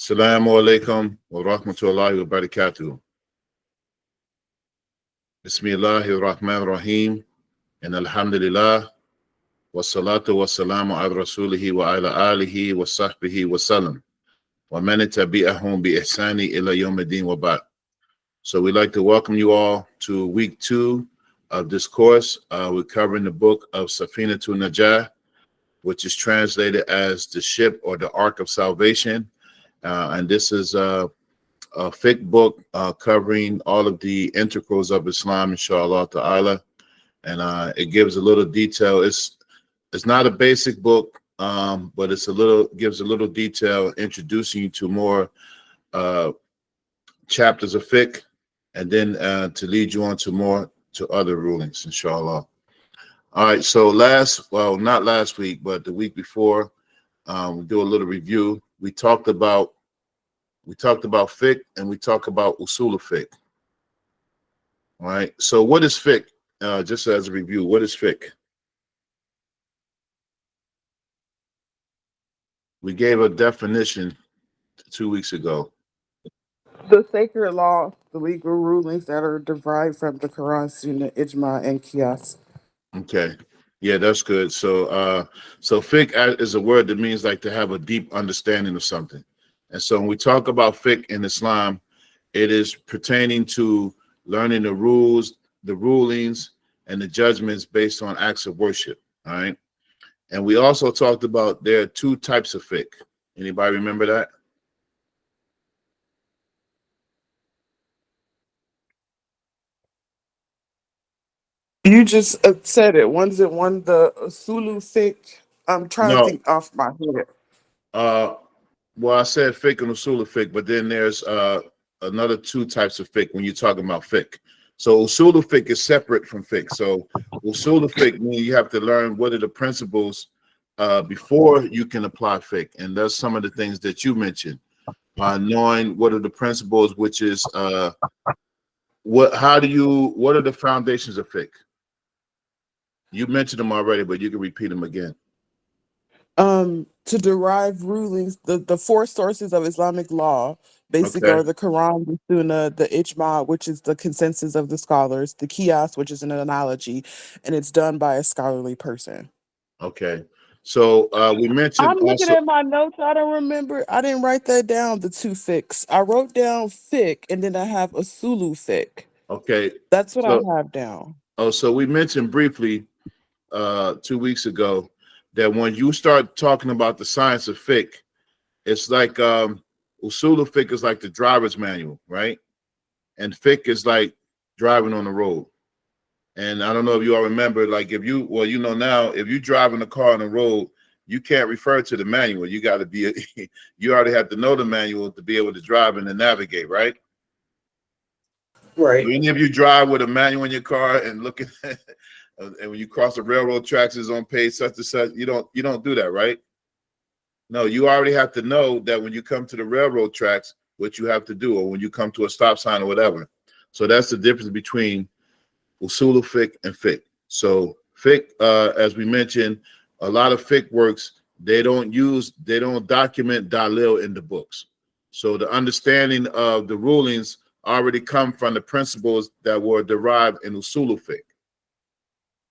Assalamu alaikum wa rahmatullahi wa barakatuh. Bismillahir Rahmanir Rahim. And alhamdulillah. Wa salatu wa salamu ala rasulihi wa ala alihi wa sahbihi wa salam. Wa man tabi'ahum bi ihsani ila yawmiddin wa ba'd. So we'd like to welcome you all to week 2 of this course. We're covering the book of Safinatun Naja, which is translated as the ship or the ark of salvation. And this is a fiqh book covering all of the integrals of Islam, inshallah ta'ala. And it gives a little detail. It's not a basic book, but gives a little detail, introducing you to more chapters of fiqh, and then to lead you on to other rulings, inshallah. All right, so not last week, but the week before, we'll do a little review. We talked about fiqh, and we talked about usul of fiqh. All right, so what is fiqh? Just as a review, what is fiqh? We gave a definition 2 weeks ago. The sacred law, the legal rulings that are derived from the Quran, Sunnah, Ijma, and Qiyas. Okay, yeah, that's good. So fiqh is a word that means like to have a deep understanding of something. And so when we talk about fiqh in Islam, it is pertaining to learning the rules, the rulings, and the judgments based on acts of worship. All right. And we also talked about there are 2 types of fiqh. Anybody remember that? You just said it. One's the Sulu fiqh. I'm trying to No. think off my head. Well, I said fiqh and usul of fiqh, but then there's another 2 types of fiqh when you're talking about fiqh. So usul of fiqh is separate from fiqh. So usul of fiqh means you have to learn what are the principles before you can apply fiqh, and that's some of the things that you mentioned. Knowing what are the principles, which is what are the foundations of fiqh? You mentioned them already, but you can repeat them again. To derive rulings, the 4 sources of Islamic law basically Okay. are the Quran, the Sunnah, the Ijma, which is the consensus of the scholars, the Qiyas, which is an analogy, and it's done by a scholarly person. Okay. So we mentioned I'm looking also. at my notes. I don't remember. I didn't write that down, the 2 fiqhs. I wrote down fiqh, and then I have a Sulu fiqh. Okay. That's what I So have down. so we mentioned briefly 2 weeks ago that when you start talking about the science of fiqh, it's like usul of fiqh is like the driver's manual, right? And fiqh is like driving on the road. And I don't know if you all remember, like now, if you drive in a car on the road, you can't refer to the manual. You got to be, you already have to know the manual to be able to drive and to navigate, right? Right. Do any of you drive with a manual in your car and looking, and when you cross the railroad tracks is on page such and such, you don't do that, right? No, you already have to know that when you come to the railroad tracks, what you have to do, or when you come to a stop sign or whatever. So that's the difference between usul fiqh and fiqh. So fiqh, as we mentioned, a lot of fiqh works, they don't document dalil in the books. So the understanding of the rulings already come from the principles that were derived in usul fiqh.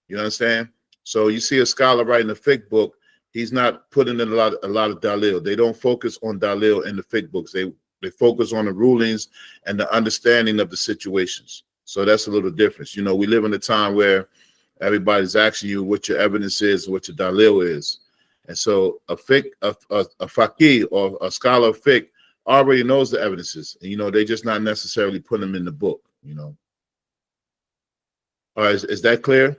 You understand? So you see a scholar writing a fiqh book, he's not putting in a lot of dalil. They don't focus on dalil in the fiqh books. They focus on the rulings and the understanding of the situations. So that's a little difference. You know, we live in a time where everybody's asking you what your evidence is, what your dalil is. And so a faqih or a scholar of fiqh already knows the evidences. And, they just not necessarily put them in the book, All right, is that clear?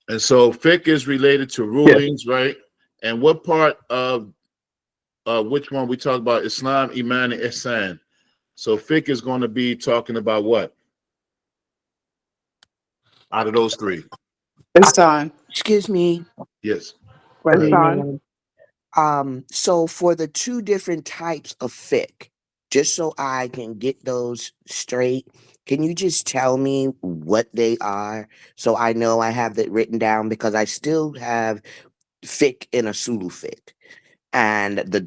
And so fiqh is related to rulings, right? And what part of which one we talk about? Islam, Iman, and Ihsan. So fiqh is going to be talking about what? Out of those 3. It's time. Excuse me, Yes. It's brother time. Imam. So for the 2 different types of fiqh, just so I can get those straight, can you just tell me what they are so I know I have it written down, because I still have fiqh in a sulu fiqh. And the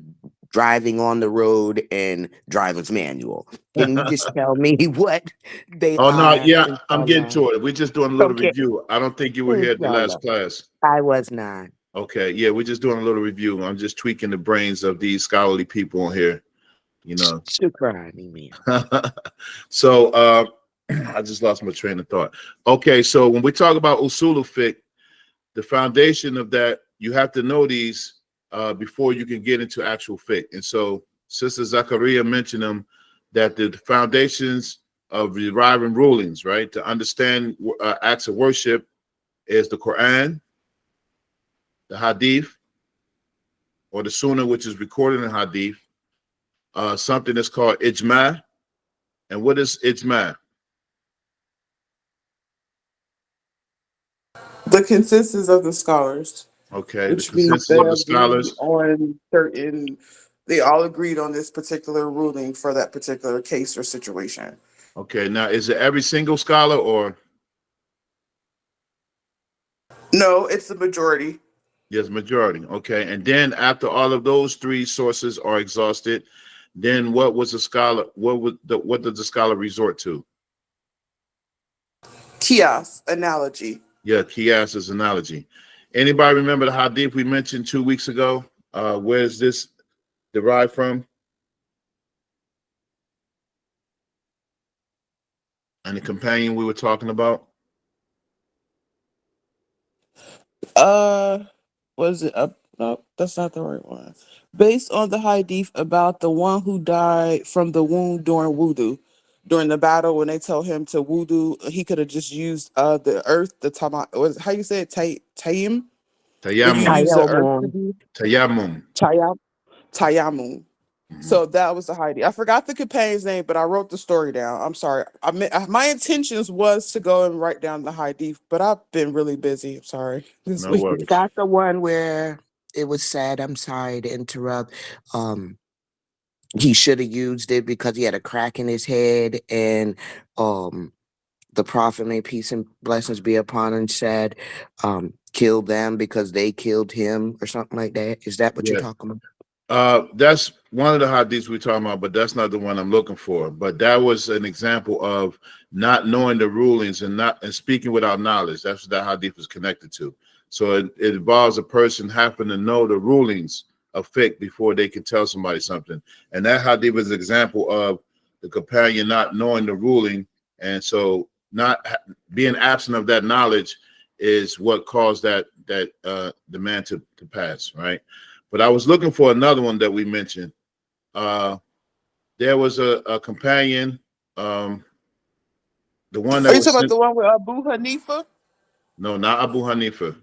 driving on the road and driver's manual. Can you just tell me what they Oh no, are? yeah, I'm getting Inshallah. to it. We're just doing a little Okay, review. I don't think you were here at the last inshallah. class. I was not. Okay, yeah, we're just doing a little review. I'm just tweaking the brains of these scholarly people on here, you know. Shukran, man. So I just lost my train of thought. Okay, so when we talk about usul fiqh, the foundation of that, you have to know these before you can get into actual fiqh. And so Sister Zakaria mentioned them, that the foundations of deriving rulings, right, to understand acts of worship is the Quran, the Hadith, or the Sunnah, which is recorded in Hadith, something that's called ijma. And what is ijma? The consensus of the scholars, Okay, the which means consensus they of the agree scholars. on certain, they all agreed on this particular ruling for that particular case or situation. Okay, now is it every single scholar or No, it's the majority. yes, majority? Okay, and then after all of those three sources are exhausted, then what was the scholar? What did the scholar resort to? Kios analogy. Yeah, Qiyas is analogy. Anybody remember the hadith we mentioned 2 weeks ago? Where is this derived from? And the companion we were talking about? Uh, was it up? No, that's not the right one. Based on the hadith about the one who died from the wound during wudu, during the battle when they told him to wudu, he could have just used the earth, the tama. Was how you say it? Tayyim. If you Tayammum. use the earth to Tayammum. do Tayammum. tayyam, tayammum. Mhm. So that was the Heidi. I forgot the companion's name, but I wrote the story down. I'm sorry. I mean, my intentions was to go and write down the Heidi, but I've been really busy. I'm sorry this No week. Is worries. that the one where it was said? I'm sorry to interrupt. Um, he should have used it because he had a crack in his head, and um, the Prophet, may peace and blessings be upon him, said, "Kill them because they killed him," or something like that. Is that what you're Yeah. talking about? That's one of the hadiths we're talking about, but that's not the one I'm looking for. But that was an example of not knowing the rulings and not and speaking without knowledge. That's what that hadith was connected to. So it involves a person having to know the rulings of fiqh before they can tell somebody something. And that hadith was an example of the companion not knowing the ruling, and so being absent of that knowledge is what caused the man to pass, right? But I was looking for another one that we mentioned. There was a companion, the one Are that you was talking about sent. the one with Abu Hanifa? No, not Abu Hanifa.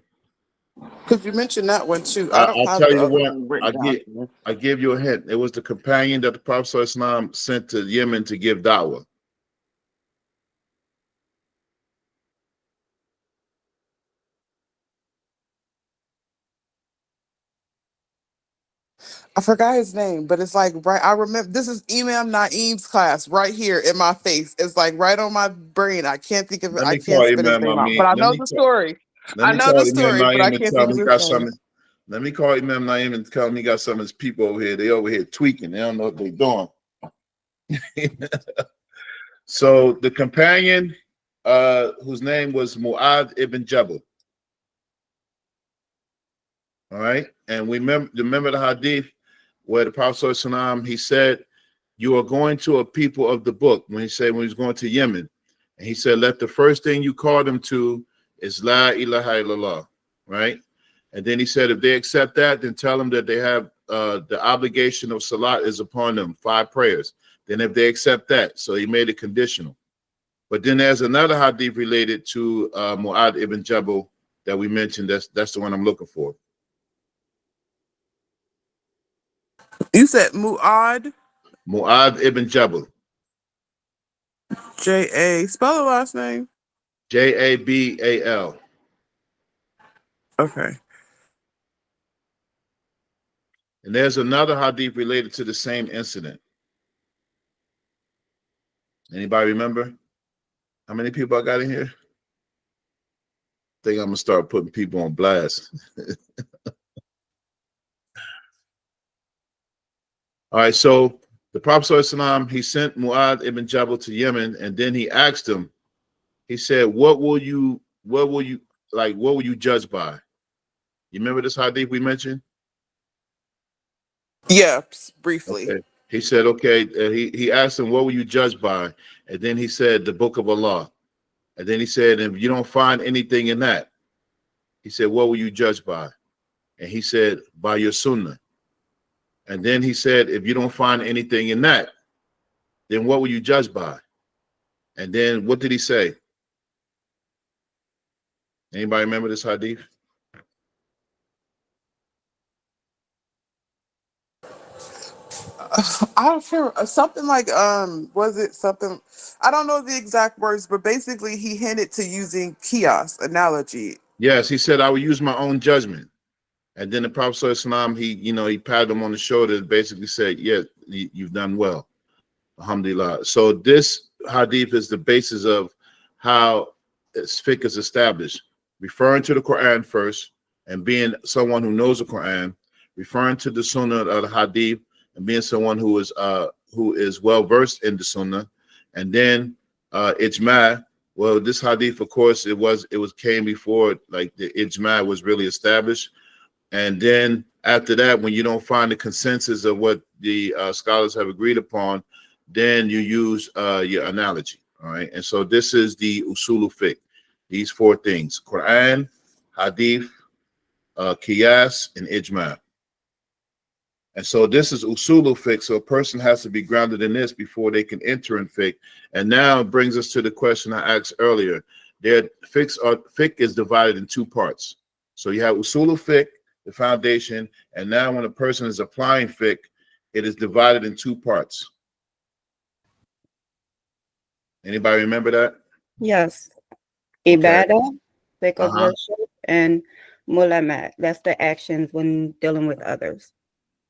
Because you mentioned that one too. I don't I'll have tell the you the other one. one written down here. I give you a hint. It was the companion that the Prophet ﷺ sent to Yemen to give da'wah. I forgot his name, but it's like right. I remember this is Imam Naeem's class right here in my face. It's like right on my brain. I can't think of it. Let I me can't call spit his Imam name out, Amin. but I know the story. Let I me know the call Imam story, but I Naim and can't tell think him of he his got name. something. Let me call Imam Naim and tell him he got some of his people over here. They over here tweaking. They don't know what they're doing. So the companion, whose name was Mu'adh ibn Jabal. All right. And we remember the hadith where the Prophet ﷺ, he said, "You are going to a people of the book." When he was going to Yemen, and he said, "Let the first thing you call them to is La ilaha illallah." Right. And then he said, if they accept that, then tell them that they have the obligation of salat is upon them, 5 prayers. Then if they accept that, so he made it conditional. But then there's another hadith related to Mu'adh ibn Jabal that we mentioned. That's the one I'm looking for. You said Muad, Mu'adh ibn Jabal, J.A. Spell the last name. Jabal. Okay. And there's another hadith related to the same incident. Anybody remember? How many people I got in here? I think I'm gonna start putting people on blast. All right, so the Prophet ﷺ, he sent Mu'adh ibn Jabal to Yemen, and then he asked him, he said, what will you, like, what will you judge by? You remember this hadith we mentioned? Yeah, briefly. Okay. He said, okay, he asked him, what will you judge by? And then he said, the book of Allah. And then he said, if you don't find anything in that, he said, what will you judge by? And he said, by your sunnah. And then he said, if you don't find anything in that, then what will you judge by? And then what did he say? Anybody remember this hadith? I don't remember something like was it something, I don't know the exact words, but basically he hinted to using kiosk analogy. Yes, he said, I will use my own judgment. And then the Prophet ﷺ, he patted him on the shoulder and basically said, yeah, you've done well. Alhamdulillah. So this hadith is the basis of how fiqh is established. Referring to the Quran first and being someone who knows the Quran, referring to the Sunnah of the hadith and being someone who is well versed in the Sunnah, and then ijma. Well, this hadith, of course, it came before like the ijma was really established. And then after that, when you don't find the consensus of what the scholars have agreed upon, then you use your analogy. All right. And so this is the usulu fiqh. These four things: Quran, hadith, qiyas, and ijma. And so this is usulu fiqh. So a person has to be grounded in this before they can enter in fiqh. And now it brings us to the question I asked earlier. Fiqh is divided in two parts. So you have usulu fiqh, the foundation, and now when a person is applying fiqh, it is divided in two parts. Anybody remember that? Yes. Okay. Ibadah, fiqh of Uh-huh. worship, and mulamat. That's the actions when dealing with others.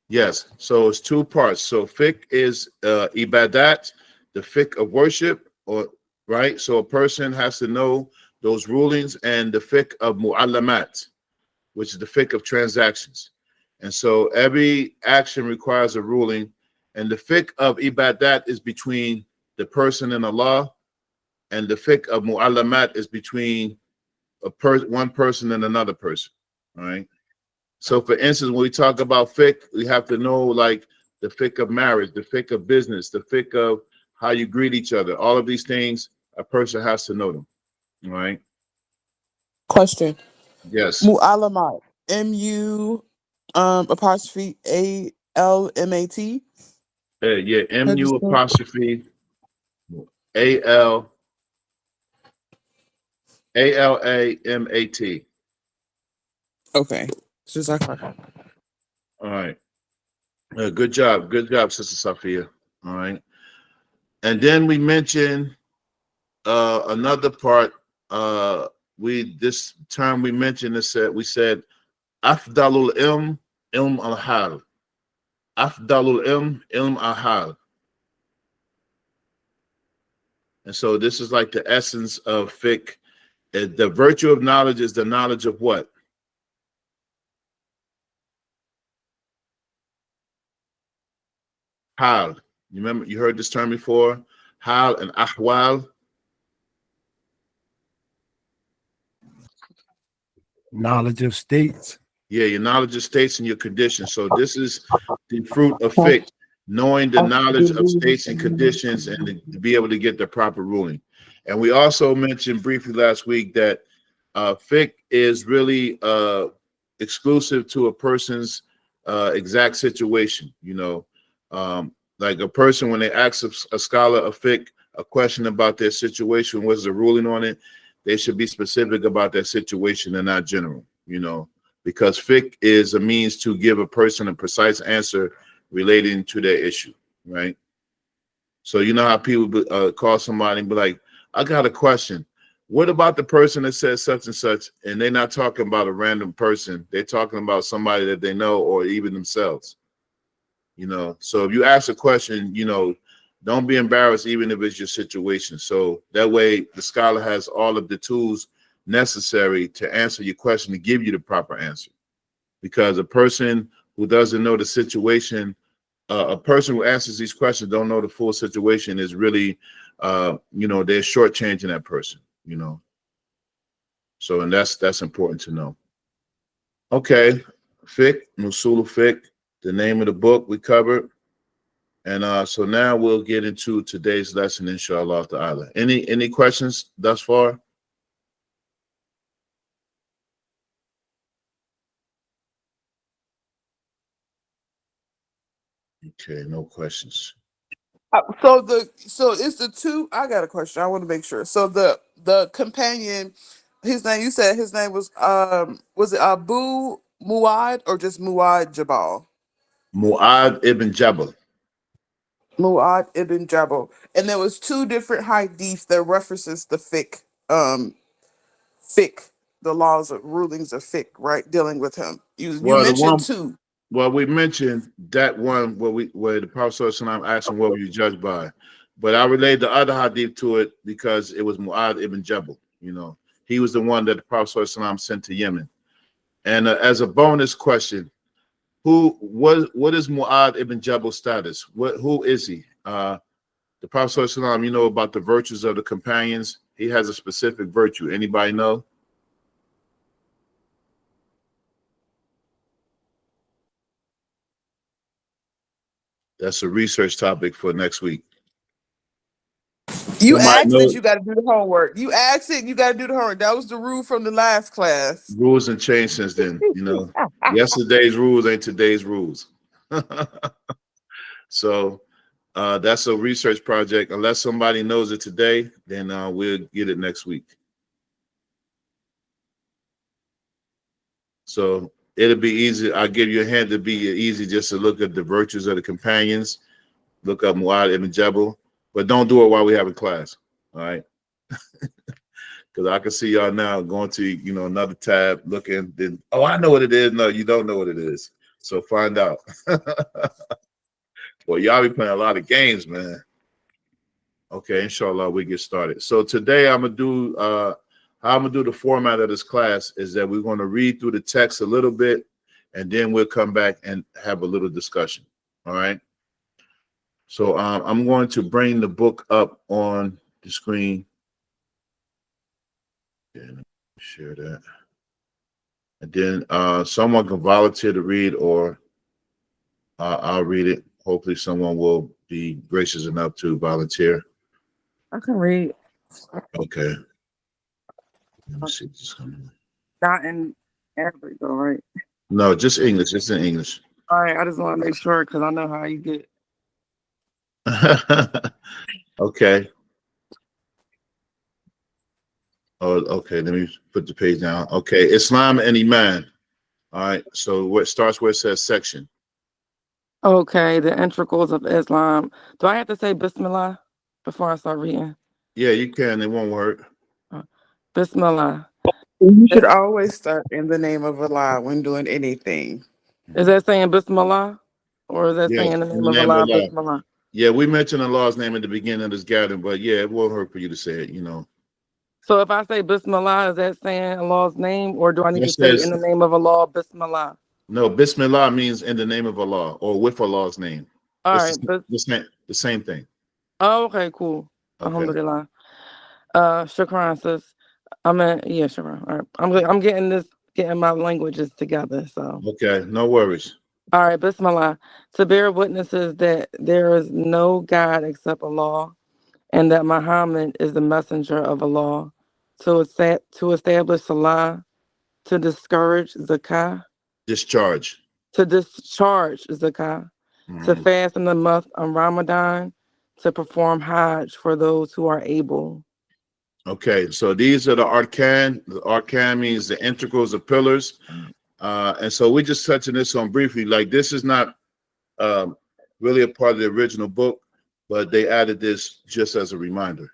Yes. So it's two parts. So fiqh is ibadat, the fiqh of worship, or right. So a person has to know those rulings, and the fiqh of mu'allamat, which is the fiqh of transactions. And so every action requires a ruling, and the fiqh of ibadat is between the person and Allah, and the fiqh of mu'allamat is between one person and another person. All right. So for instance, when we talk about fiqh, we have to know like the fiqh of marriage, the fiqh of business, the fiqh of how you greet each other. All of these things, a person has to know them. All right. Question. Yes. Mu'alamat. MU apostrophe ALMAT. Yeah. How do you MU spell it? apostrophe ALAMAT. Okay. Just like All right. Good job. Good job, Sister Safia. All right. And then we mentioned another part. This term we mentioned is that we said afdalul ilm al hal. Afdalul ilm al hal. And so this is like the essence of fiqh. The virtue of knowledge is the knowledge of what? Hal. You remember you heard this term before? Hal and ahwal. Knowledge of states. Yeah, your knowledge of states and your conditions. So this is the fruit of fiqh, knowing the knowledge of states and conditions and to be able to get the proper ruling. And we also mentioned briefly last week that fiqh is really exclusive to a person's exact situation. Like a person, when they ask a scholar of fiqh a question about their situation, what's the ruling on it, they should be specific about their situation and not general, because fiqh is a means to give a person a precise answer relating to their issue, right? So you know how people call somebody and be like, I got a question. What about the person that says such and such? And they're not talking about a random person. They're talking about somebody that they know or even themselves. So if you ask a question, don't be embarrassed, even if it's your situation. So that way the scholar has all of the tools necessary to answer your question, to give you the proper answer. Because a person who doesn't know the situation a person who answers these questions don't know the full situation is really, they're shortchanging that person, So, and that's important to know. Okay, fiqh, Nusulu fiqh, the name of the book we covered. And so now we'll get into today's lesson, inshallah ta'ala. Any questions thus far? Okay, no questions. So it's the two. I got a question. I want to make sure. So the companion, his name. You said his name was it Abu Muad or just Muad Jabal? Mu'ad ibn Jabal. Muad ibn Jabal, and there was two different hadith that references the fiqh, the laws of rulings of fiqh, right? Dealing with him. You Well, the mentioned one, two. well, we mentioned that one where the Prophet ﷺ asked him what were you judged by, but I relayed the other hadith to it because it was Mu'ad ibn Jabal. He was the one that the Prophet ﷺ sent to Yemen. And as a bonus question, what is Mu'ad ibn Jabal's status? Who is he? The Prophet ﷺ, you know about the virtues of the companions. He has a specific virtue. Anybody know? That's a research topic for next week. You Somebody asked it, know you got to do the homework. You asked it, you got to do the homework. That was the rule from the last class. rules and changed since then. Yesterday's rules ain't today's rules. So that's a research project. Unless somebody knows it today, then we'll get it next week. So it'll be easy. I'll give you a hint. It'll be easy just to look at the virtues of the companions. Look up Mu'ad ibn Jabal, but don't do it while we have a class. All right. Because I can see y'all now going to another tab, looking. Then I know what it is. No, you don't know what it is. So find out. Well, y'all be playing a lot of games, man. Okay, inshallah, we get started. So today I'm gonna do how I'm gonna do the format of this class is that we're gonna read through the text a little bit, and then we'll come back and have a little discussion. All right. So I'm going to bring the book up on the screen. And share that. And then someone can volunteer to read, or I'll read it. Hopefully someone will be gracious enough to volunteer. I can read. Okay. Let me see. This coming. Not in Arabic though, right? No, just English. Just in English. All right, I just want to make sure because I know how you get. Okay. Oh, okay. Let me put the page down. Okay. Islam and Iman. All right. So what starts where it says section. Okay, the intricals of Islam. Do I have to say Bismillah before I start reading? Yeah, you can. It won't hurt. Bismillah. You should always start in the name of Allah when doing anything. Is that saying Bismillah? Or is that Yeah, saying in the in name the of name of Allah, Allah. Bismillah? Yeah, we mentioned Allah's name at the beginning of this gathering, but yeah, it won't hurt for you to say it, So if I say Bismillah, is that saying Allah's name? Or do I need It to say in says, the name of Allah, Bismillah? no, Bismillah means in the name of Allah or with Allah's name. All It's right. the same thing. Oh, okay, cool. Okay. Alhamdulillah. Shukran, sis. Yeah, shukran. All right. I'm getting my languages together. So Okay, no worries. all right, Bismillah. To bear witnesses that there is no God except Allah, and that Muhammad is the messenger of Allah, to establish Salah, to discourage Zakah, Discharge. to discharge Zakah, to fast in the month of Ramadan, to perform Hajj for those who are able. Okay, so these are the arkan. The arkan means the integrals, the pillars. And so we're just touching this on briefly. Like this is not really a part of the original book, but they added this just as a reminder,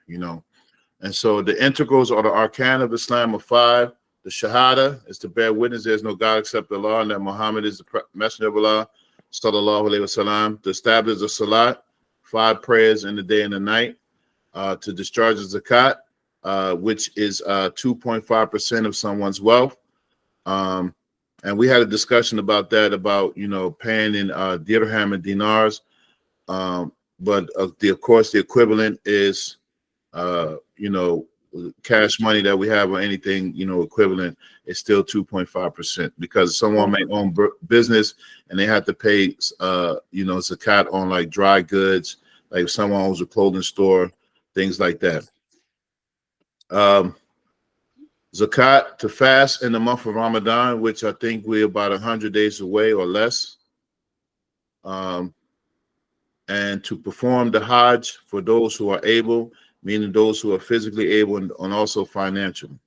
And so the integrals or the arkan of Islam are 5. The shahada is to bear witness there's no God except Allah and that Muhammad is the messenger of Allah, sallallahu alaihi wasallam. To establish the salat, 5 prayers in the day and the night. To discharge the zakat, which is 2.5% of someone's wealth. And we had a discussion about that, about, paying in dirham and dinars. But of course, the equivalent is, cash money that we have, or anything, equivalent, is still 2.5%, because someone may own business and they have to pay, zakat on like dry goods, like if someone owns a clothing store, things like that. Zakat to fast in the month of Ramadan, which I think we're about 100 days away or less. And to perform the Hajj for those who are able, meaning those who are physically able and also financially.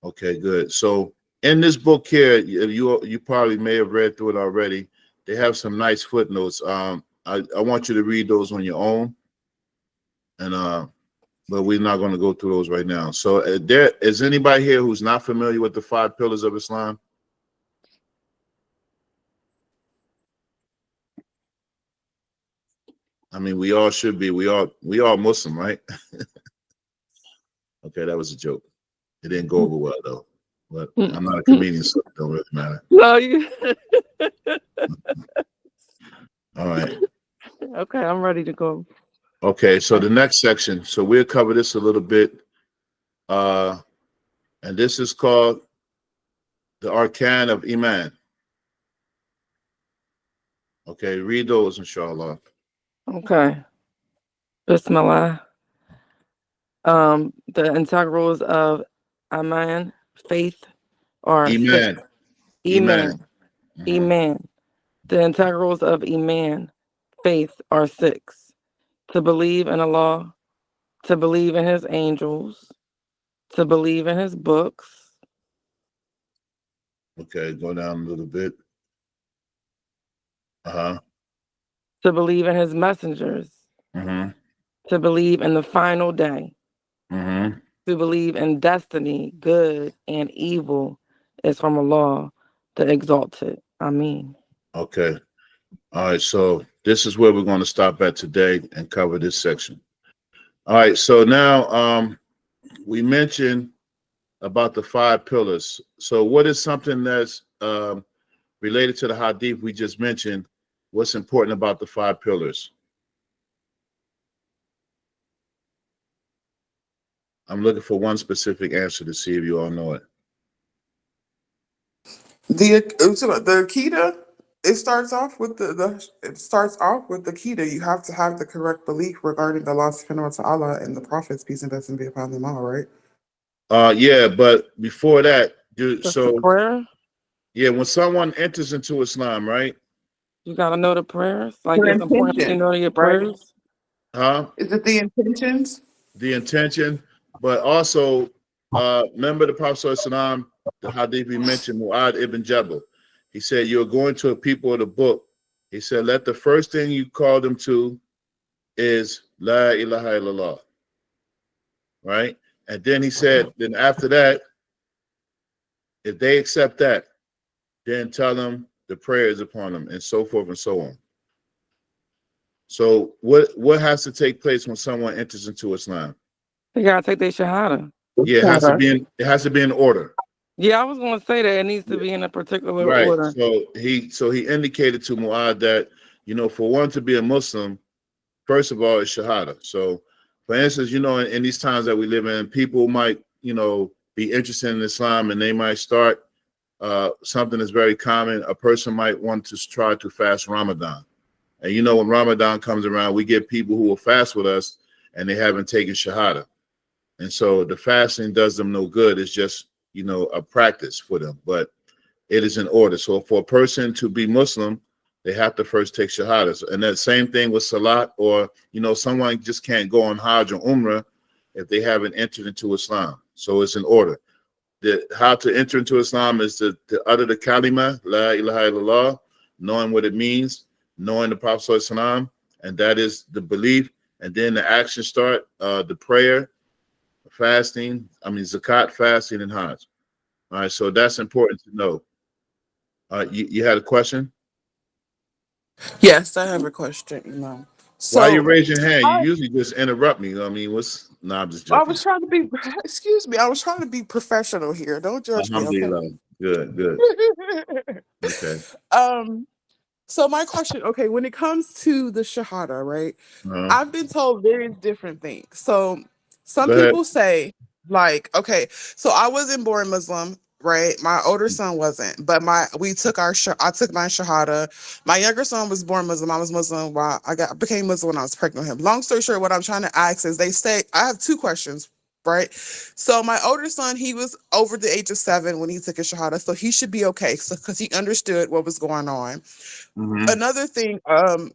Okay, good. So in this book here, you probably may have read through it already. They have some nice footnotes. I want you to read those on your own, and but we're not going to go through those right now. So there is anybody here who's not familiar with the 5 pillars of Islam? I mean, we all should be. We all Muslim, right? Okay, that was a joke. It didn't go over well though. But I'm not a comedian, so it don't really matter. No, you. All right. Okay, I'm ready to go. Okay, so the next section. So we'll cover this a little bit. And this is called the Arkan of Iman. Okay, read those, inshallah. Okay. Bismillah. The integrals of Iman, faith, are Iman. six. Iman. Iman. The integrals of Iman, faith, are 6. To believe in Allah, to believe in His angels, to believe in His books. Okay, go down a little bit. To believe in His messengers. To believe in the final day. To believe in destiny, good and evil, is from Allah, the Exalted. Amen. Okay. All right, so this is where we're going to stop at today and cover this section. All right, so now we mentioned about the 5 pillars. So what is something that's related to the hadith we just mentioned? What's important about the 5 pillars? I'm looking for one specific answer to see if you all know it. The Akida, it starts off with the Akida. You have to have the correct belief regarding Allah subhanahu wa ta'ala and the prophets, peace and blessings be upon them all, right? Yeah, but before that, That's the prayer. Yeah, when someone enters into Islam, right? You gotta know the prayers. Like Your it's important for you to know your prayers. Huh? Is it the intentions? The intention, but also remember the Prophet ﷺ, the hadith we mentioned, Mu'adh ibn Jabal. He said, "You're going to a people of the book." He said, "Let the first thing you call them to is La ilaha illallah." Right? And then he said, then after that, if they accept that, then tell them the prayer is upon them, and so forth and so on. So what has to take place when someone enters into Islam? They gotta take their shahada. Yeah, it has to be in order. Yeah, I was gonna say that it needs to be in a particular Right. order. So he indicated to Mu'adh that, for one to be a Muslim, first of all, it's shahada. So for instance, in these times that we live in, people might, be interested in Islam, and they might start something that's very common. A person might want to try to fast Ramadan. And when Ramadan comes around, we get people who will fast with us and they haven't taken shahada. And so the fasting does them no good. It's just, a practice for them, but it is in order. So for a person to be Muslim, they have to first take shahada. And that same thing with salat, or, someone just can't go on Hajj or Umrah if they haven't entered into Islam. So it's in order. How to enter into Islam is to utter the kalima, la ilaha illallah, knowing what it means, knowing the Prophet ﷺ, and that is the belief. And then the action start, the prayer, fasting, zakat, fasting, and Hajj. All right, so that's important to know. You had a question? Yes, I have a question. Why you So raise your hand? You usually just interrupt me. I'm just I joking. was trying to be, excuse me, I was trying to be professional here. Don't judge me, okay? Alhamdulillah. Good, good. Okay. um, so my question, okay, when it comes to the Shahada, right? Uh-huh. I've been told various different things. So some Go ahead. people say, like, okay, so I wasn't born Muslim, right? My older son wasn't, but I took my Shahada. My younger son was born Muslim. I was Muslim while I became Muslim when I was pregnant with him. Long story short, what I'm trying to ask is they say I have two questions. Right. So my older son, he was over the age of 7 when he took his Shahada. So he should be okay. So because he understood what was going on. Mm-hmm. Another thing,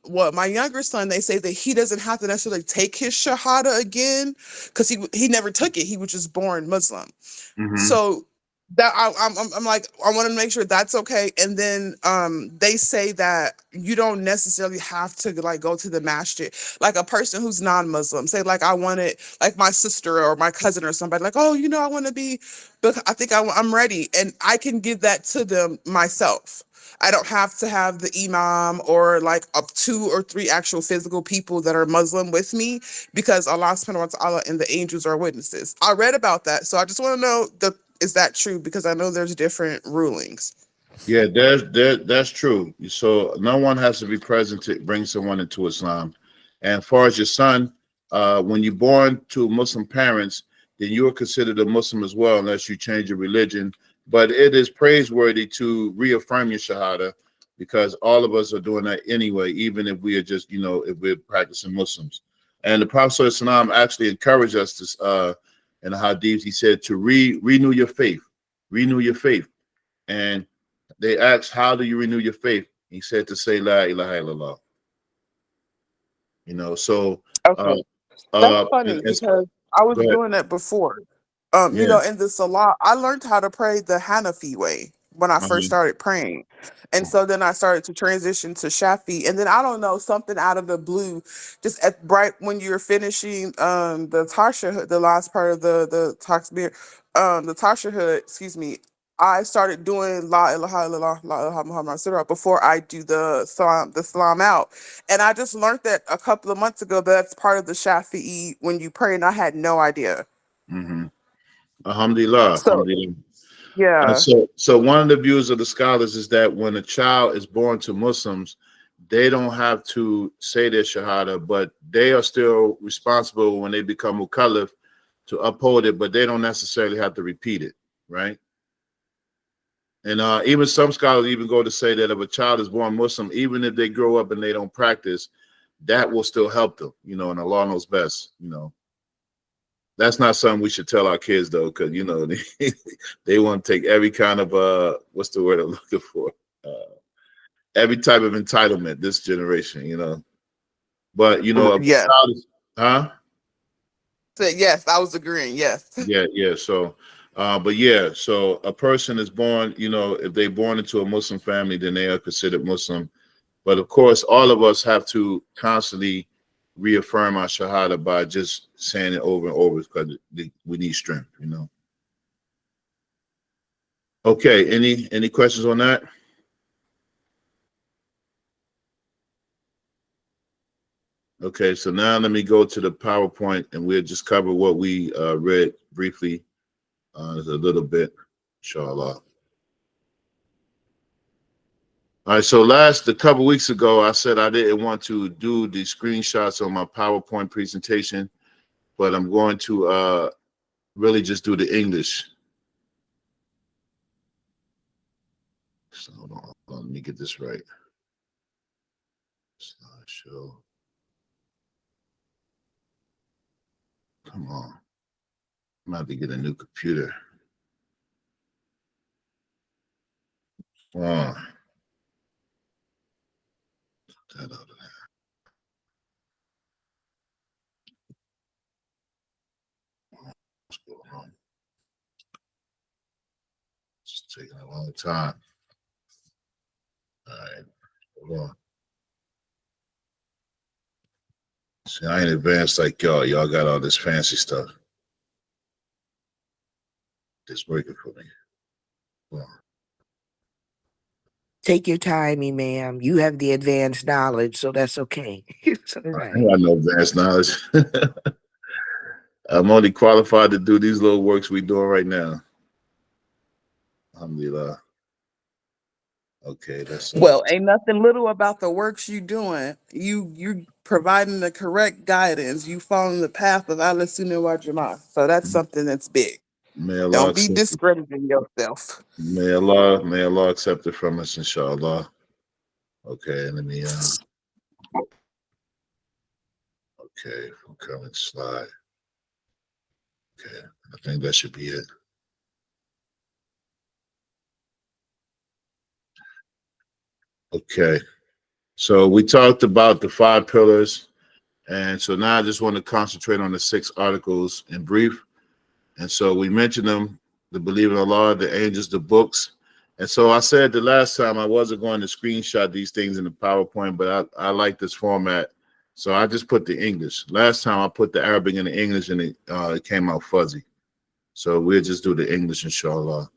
what my younger son, they say that he doesn't have to necessarily take his shahada again because he never took it. He was just born Muslim. Mm-hmm. So that I'm like, I want to make sure that's okay. And then they say that you don't necessarily have to like go to the masjid. Like a person who's non-Muslim, say like I wanted like my sister or my cousin or somebody like, oh, I want to be, but I think I'm ready, and I can give that to them myself. I don't have to have the imam or like up 2 or 3 actual physical people that are Muslim with me because Allah subhanahu wa ta'ala and the angels are witnesses. I read about that. So I just want to know is that true? Because I know there's different rulings. Yeah, that's true. So no one has to be present to bring someone into Islam. And as far as your son, when you're born to Muslim parents, then you are considered a Muslim as well, unless you change your religion. But it is praiseworthy to reaffirm your Shahada because all of us are doing that anyway, even if we are just, if we're practicing Muslims. And the Prophet ﷺ actually encouraged us to, in the Hadith, he said to renew your faith, renew your faith. And they asked, how do you renew your faith? He said to say La ilaha illallah. So Okay. That's funny and because I was go ahead. doing that before. Yeah. In the Salah, I learned how to pray the Hanafi way when I first started praying. And so then I started to transition to Shafi'i. And then I don't know, something out of the blue, just right when you're finishing the Tashahhud, the last part of the Takbir, the Tashahhud, excuse me, I started doing La ilaha illallah, La ilaha Muhammad Rasulullah before I do the salam out. And I just learned that a couple of months ago. That's part of the Shafi'i when you pray, and I had no idea. Mm-hmm. Alhamdulillah, So alhamdulillah. yeah. So one of the views of the scholars is that when a child is born to Muslims, they don't have to say their shahada, but they are still responsible when they become mukallaf to uphold it, but they don't necessarily have to repeat it, right? And even some scholars even go to say that if a child is born Muslim, even if they grow up and they don't practice, that will still help them, and Allah knows best, That's not something we should tell our kids though, because they want to take every kind of what's the word I'm looking for? Every type of entitlement this generation. But if a Yes. child is, huh? Yes, I was agreeing. Yes. Yeah. So but yeah, so a person is born, if they're born into a Muslim family, then they are considered Muslim. But of course, all of us have to constantly reaffirm our shahada by just saying it over and over because we need strength, Okay, any questions on that? Okay, so now let me go to the PowerPoint and we'll just cover what we read briefly a little bit, inshallah. All right, so a couple weeks ago, I said I didn't want to do the screenshots on my PowerPoint presentation, but I'm going to really just do the English. So hold on, let me get this right. Slideshow. Come on. I'm about to get a new computer. Oh. That out of there. What's going on? It's taking a long time. All right, hold on. See, I ain't advanced like y'all. Y'all got all this fancy stuff. It's working for me. Well, Take your time, ma'am. You have the advanced knowledge, so that's okay. It's all I right. got no advanced knowledge. I'm only qualified to do these little works we're doing right now. Alhamdulillah. Okay, that's Well, ain't nothing little about the works you doing. You providing the correct guidance. You following the path of Allah Sunnah wal Jama'ah. So that's something that's big. may Allah Don't be accept it. discrediting yourself. May Allah accept it from us, inshallah. Okay, let me okay, current slide. Okay, I think that should be it. Okay, so we talked about the 5 pillars, and so now I just want to concentrate on the 6 articles in brief. And so we mentioned them: the belief in Allah, the angels, the books. And so I said the last time I wasn't going to screenshot these things in the PowerPoint, but I like this format. So I just put the English. Last time I put the Arabic and the English, and it came out fuzzy. So we'll just do the English, inshallah.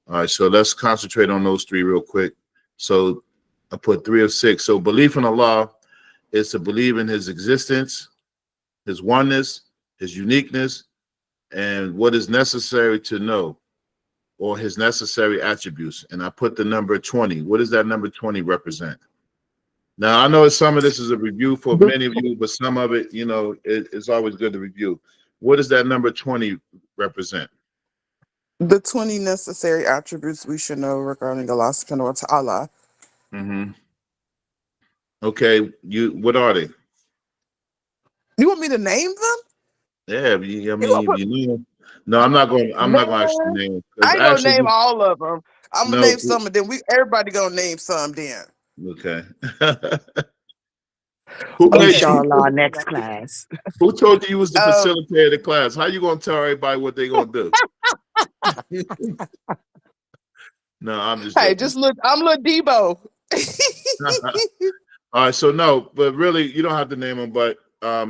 All right, so let's concentrate on those 3 real quick. So I put 3 of 6. So belief in Allah is to believe in his existence, his oneness, his uniqueness, and what is necessary to know, or his necessary attributes. And I put the number 20. What does that number 20 represent? Now, I know some of this is a review for many of you, but some of it, it's always good to review. What does that number 20 represent? The 20 necessary attributes we should know regarding Allah subhanahu wa ta'ala. Mm-hmm. Okay, what are they? You want me to name them? Yeah, I You gonna mean, put, No, I'm not going. I'm not going to actually man, name I because ain't gonna name actually, all of them. I'm gonna no. name some of them. Everybody gonna name some then. Okay. Who made Okay. Inshallah, next class. who told you was the Um, facilitator of the class? How you gonna tell everybody what they gonna do? No, I'm just hey, joking. just look, I'm little Debo. All right, so no, but really, you don't have to name them, but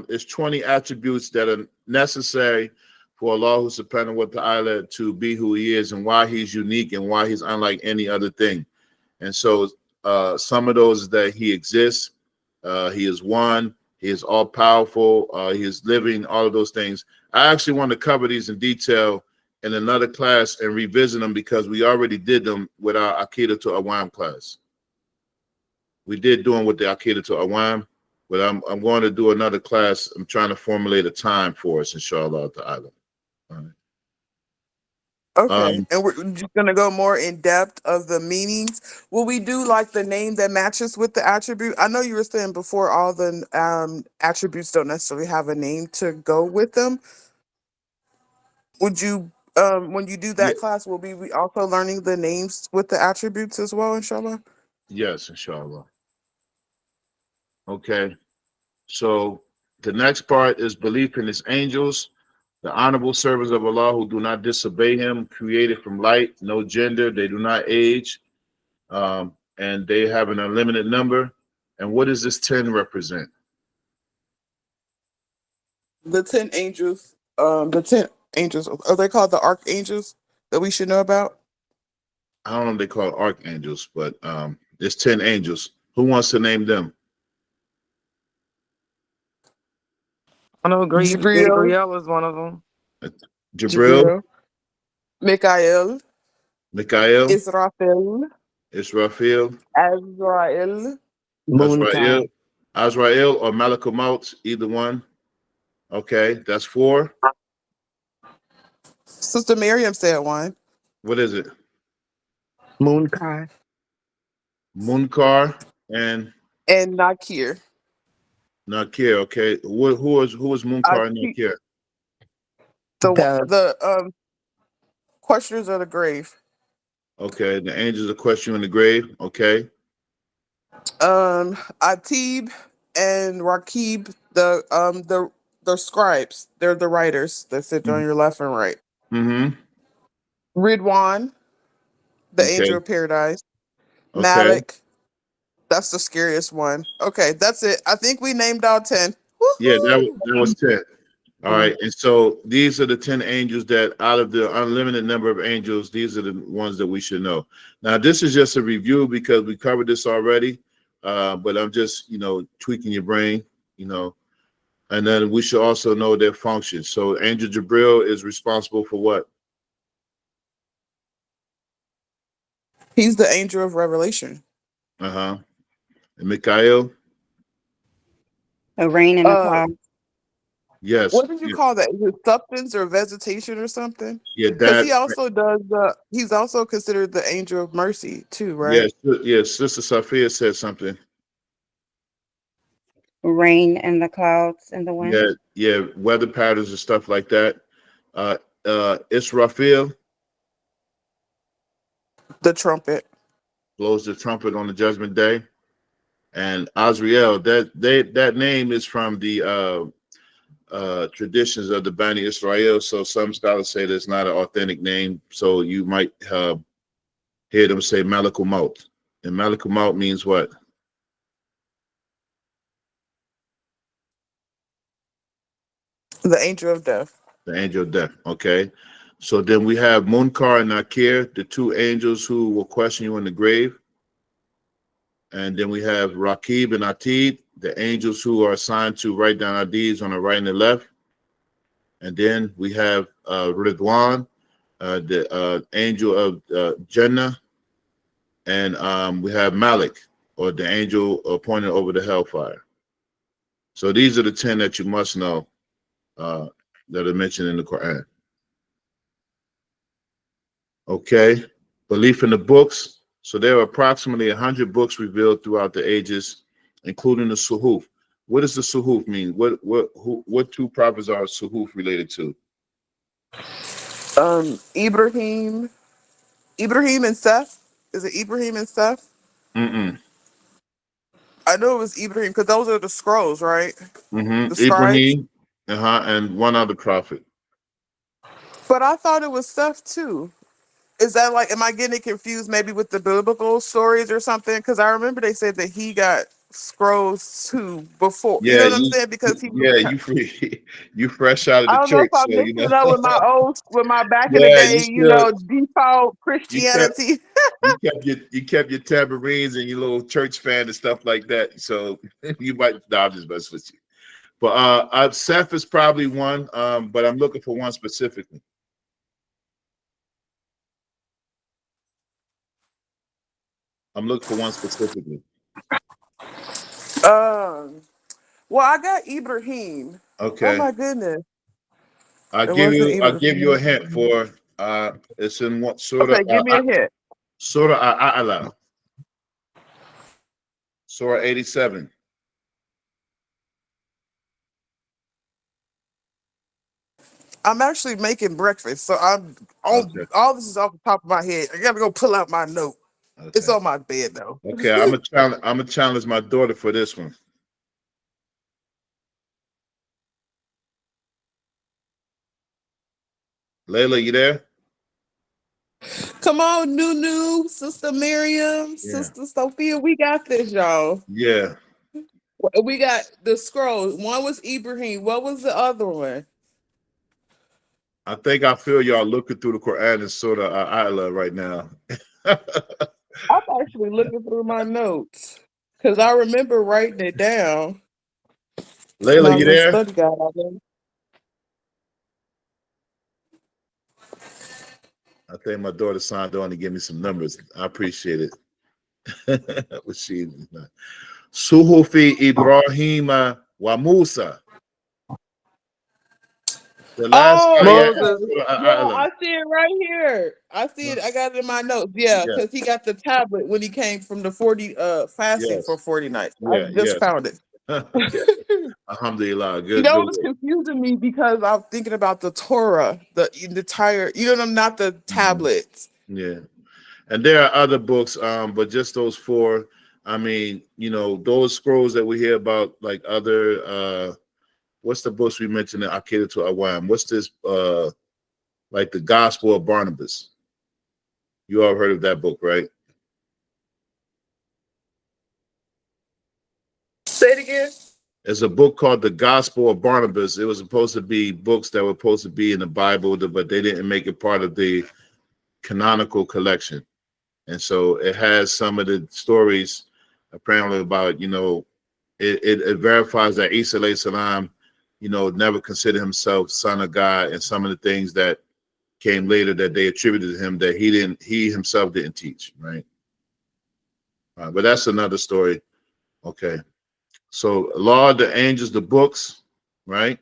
it's 20 attributes that are necessary for Allah subhanahu wa ta'ala to be who he is and why he's unique and why he's unlike any other thing. And so some of those is that he exists, he is one, he is all powerful, he is living, all of those things. I actually want to cover these in detail in another class and revisit them because we already did them with our Aqidah to Awam class. We did do them with the Aqidah to Awam, but I'm going to do another class. I'm trying to formulate a time for us, inshallah ta'ala. All right. Okay, and we're just gonna go more in depth of the meanings. Will we do like the name that matches with the attribute? I know you were saying before all the attributes don't necessarily have a name to go with them. Would you when you do Yeah, that class, will we be also learning the names with the attributes as well, inshallah? yes, inshallah. Okay. So the next part is belief in his angels, the honorable servants of Allah who do not disobey him, created from light, no gender, they do not age, and they have an unlimited number. And what does this 10 represent? The 10 angels, are they called the archangels that we should know about? I don't know if they call it archangels, but there's 10 angels. Who wants to name them? I know Jibril, Gabrielle is one of them. Jibril, Jibril, Mikael, Mikael, Israfil, Israfil, Azrael. Azrael, Moonkai. Azrael, or Malakal Maut, either one. Okay, that's 4. Sister Miriam said one. What is it? Moonkai. Munkar and And Nakir. Nakir. Okay, who is I Munkar and keep Nakir? The the questioners of the grave. Okay, the angels are questioning in the grave. Okay, Atib and Rakib, the scribes. They're the writers that sit on your left and right. mm-hmm. Ridwan, the Okay, angel of paradise. okay. Malik, that's the scariest one. Okay, that's it. I think we named all 10. Yeah, Woohoo! that was 10. All right, and so these are the 10 angels that out of the unlimited number of angels, these are the ones that we should know. Now, this is just a review because we covered this already, but I'm just, tweaking your brain, and then we should also know their functions. So Angel Jibril is responsible for what? He's the angel of revelation. Uh-huh. And Mikhail? A rain in the Uh, clouds. Yes. what did you call that? Is it substance or vegetation or something? Yeah, Because that. he also does. He's also considered the angel of mercy too, right? Yes, yes. Sister Sophia said something. Rain in the clouds and the wind. Yeah, yeah. Weather patterns and stuff like that. Israfil The trumpet. blows the trumpet on the judgment day. And Azrael, that name is from the traditions of the Bani Israel. So some scholars say that's not an authentic name. So you might hear them say Malakul Maut. And Malakul Maut means what? The angel of death. The angel of death. Okay. So then we have Munkar and Nakir, the two angels who will question you in the grave. And then we have Rakib and Atid, the angels who are assigned to write down our deeds on the right and the left. And then we have Ridwan, the angel of Jannah. And we have Malik, or the angel appointed over the hellfire. So these are the 10 that you must know that are mentioned in the Quran. Okay. Belief in the books. So there are approximately 100 books revealed throughout the ages, including the Suhuf. What does the Suhuf mean? What two prophets are Suhuf related to? Ibrahim. Ibrahim and Seth. Is it Ibrahim and Seth? Mm-mm. I know it was Ibrahim because those are the scrolls, right? The Mm-hmm. scribes. Ibrahim, and one other prophet. But I thought it was Seth too. Is that like, am I getting it confused maybe with the biblical stories or something? Because I remember they said that he got scrolls too before. You Yeah, know what I'm saying? Because he was. yeah, you free, you fresh out of I the don't know if church, I'm so you mixing know. it up with my back in the Yeah, you day, still default you kept Christianity. you kept your tambourines and your little church fan and stuff like that. So you might. No, I'm just messing with you. But Seth is probably one. But I'm looking for one specifically. I'm looking for one specifically. Um, well, I got Ibrahim. Oh Okay. my goodness, I'll it give wasn't you I'll give you a Ibrahim. hint for it's in what Okay, give me a hint. Surah Al-A'la, Surah 87. I'm actually making breakfast, so I'm Okay. all this is off the top of my head. I gotta go pull out my note. It's Okay. on my bed though. Okay. I'm gonna challenge my daughter for this one. Layla, you there? Come on, Nunu, Sister Miriam, Yeah. Sister Sophia, we got this, y'all. Yeah. We got the scrolls. One was Ibrahim. What was the other one? I think I feel y'all looking through the Quran and Surah Al-A'la right now. I'm actually looking through my notes because I remember writing it down. Layla, My you little there? study guide. I mean. I think my daughter signed on to give me some numbers. I appreciate it. What she Suhufi Ibrahim wa Musa. The last ayah Oh, is okay. Surah Yeah, Al-A'la. I see it right here. I see it. I got it in my notes. Yeah, Yeah. because he got the tablet when he came from the 40 fasting for Yes. 40 nights. I Yeah. just Yes. found it. Okay. Alhamdulillah. You Good. know, Good it's work. confusing me because I'm thinking about the Torah, the entire, not the Mhm. tablets. Yeah. And there are other books, but just those four. I mean, those scrolls that we hear about, like other, what's the books we mentioned in Aqidah to Awam? What's this, like the Gospel of Barnabas? You all heard of that book, right? Say it again. There's a book called the Gospel of Barnabas. It was supposed to be books that were supposed to be in the Bible, but they didn't make it part of the canonical collection. And so it has some of the stories apparently about, it verifies that Isa alayhi salam, never considered himself son of God, and some of the things that came later that they attributed to him that he himself didn't teach, right? But that's another story. Okay. So law of the angels, the books, right?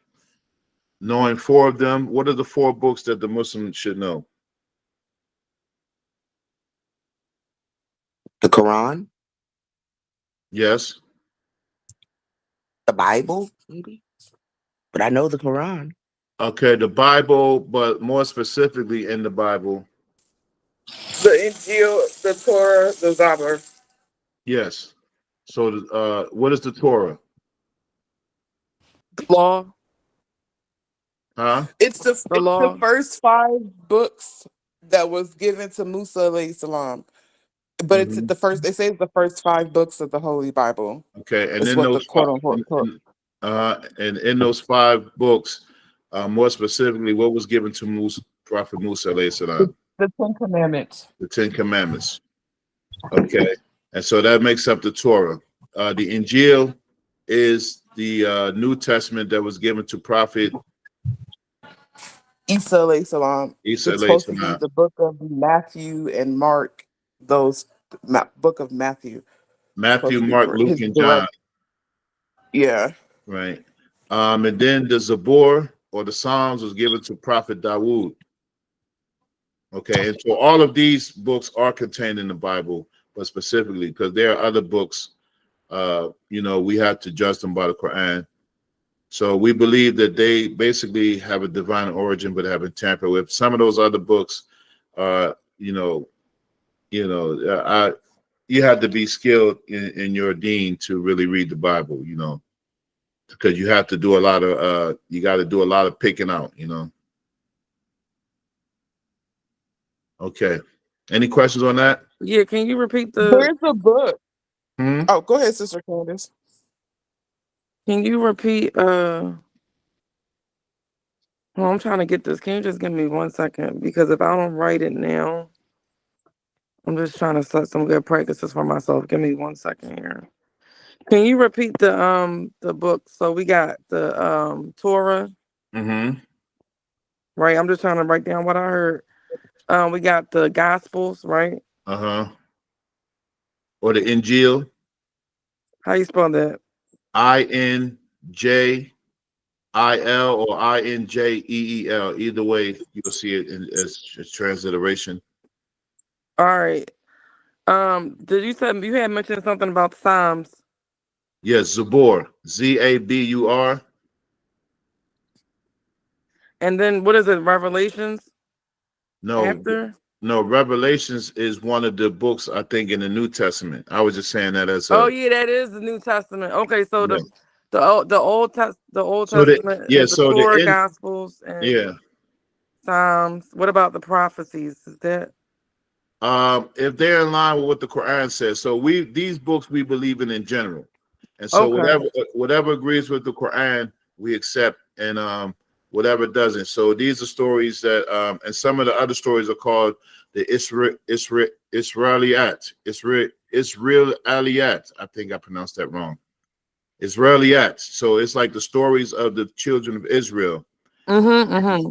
Knowing 4 of them. What are the 4 books that the Muslim should know? The Quran, Yes. the Bible, maybe. But I know the Quran. Okay, the Bible, but more specifically in the Bible. The Injil, the Torah, the Zabur. Yes. So what is the Torah? The law, Huh? It's the the law. first 5 books that was given to Musa alayhi salam. But it's Mhm. the first. They say it's the first 5 books of the Holy Bible. Okay, and It's in what the those quote unquote. and in those 5 books, more specifically, what was given to Musa, Prophet Musa alayhi salam? The 10 Commandments. The 10 Commandments. Okay, and so that makes up the Torah. The Injil is the New Testament that was given to Prophet Isa alayhi salam. Isa It's alayhi supposed to be salam. the book of Matthew and Mark. Those book of Matthew supposed Matthew, to be Mark, his Luke, and John. direct. Yeah. Right. And then the Zabur or the Psalms was given to Prophet Dawood. Okay, and so all of these books are contained in the Bible, but specifically because there are other books, we have to judge them by the Quran. So we believe that they basically have a divine origin, but have been tampered with. Some of those other books, uh, you know, you have to be skilled in your deen to really read the Bible, because you have to do a lot of you got to do a lot of picking out. Okay. Any questions on that? Yeah, can you repeat the? Where's the book? Hmm? Oh, go ahead, Sister Candace. Can you repeat? Well, I'm trying to get this. Can you just give me 1 second? Because if I don't write it now, I'm just trying to set some good practices for myself. Give me 1 second here. Can you repeat the book? So we got the Torah, Mm-hmm. right? I'm just trying to write down what I heard. We got the Gospels, right? Uh-huh. Or the Injil, How you spell that? Injil or Injeel. Either way, you'll see it as transliteration. All right. Did you say you had mentioned something about the Psalms? Yes, Zabur. Zabur. And then what is it? Revelations No, after? no, Revelations is one of the books I think in the New Testament. I was just saying that as Oh a yeah, that is the New Testament. Okay, so yeah. the Old So Testament is the so the Torah, end, Gospels, and yeah. Psalms. What about the prophecies? Is that If they're in line with what the Quran says, so these books we believe in general, and so okay? whatever agrees with the Quran we accept, and whatever doesn't. So these are stories that and some of the other stories are called the Israeliyat. I think I pronounced that wrong. Israeliyat. So it's like the stories of the children of Israel. Mm-hmm.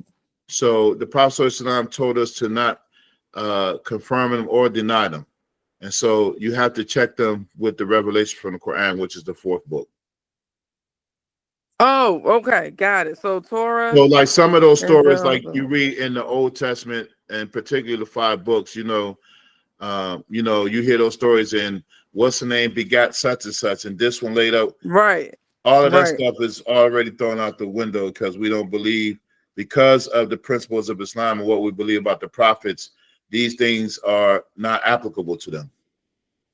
So the Prophet ﷺ told us to not confirm them or deny them. And so you have to check them with the revelation from the Quran, which is the 4th book. Oh, okay, got it. So Torah So like some of those and stories, like you read in the Old Testament, and particularly the 5 books, you hear those stories and what's the name begat such and such, and this one laid out. right, All of that right. stuff is already thrown out the window because we don't believe, because of the principles of Islam and what we believe about the prophets, these things are not applicable to them.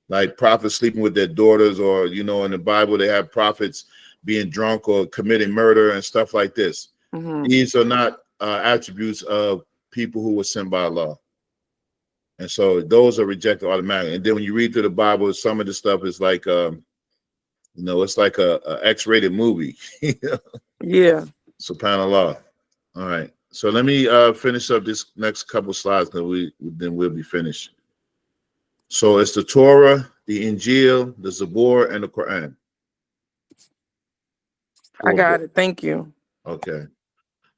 Like prophets sleeping with their daughters, or in the Bible they have prophets being drunk or committing murder and stuff like this. Mm-hmm. These are not attributes of people who were sent by Allah, and so those are rejected automatically. And then when you read through the Bible, some of the stuff is like it's like a X-rated movie. Yeah. SubhanAllah. All right, so let me finish up this next couple slides, and then we'll be finished. So it's the Torah, the Injil, the Zabur, and the Quran. I 4 got books. it. Thank you. Okay.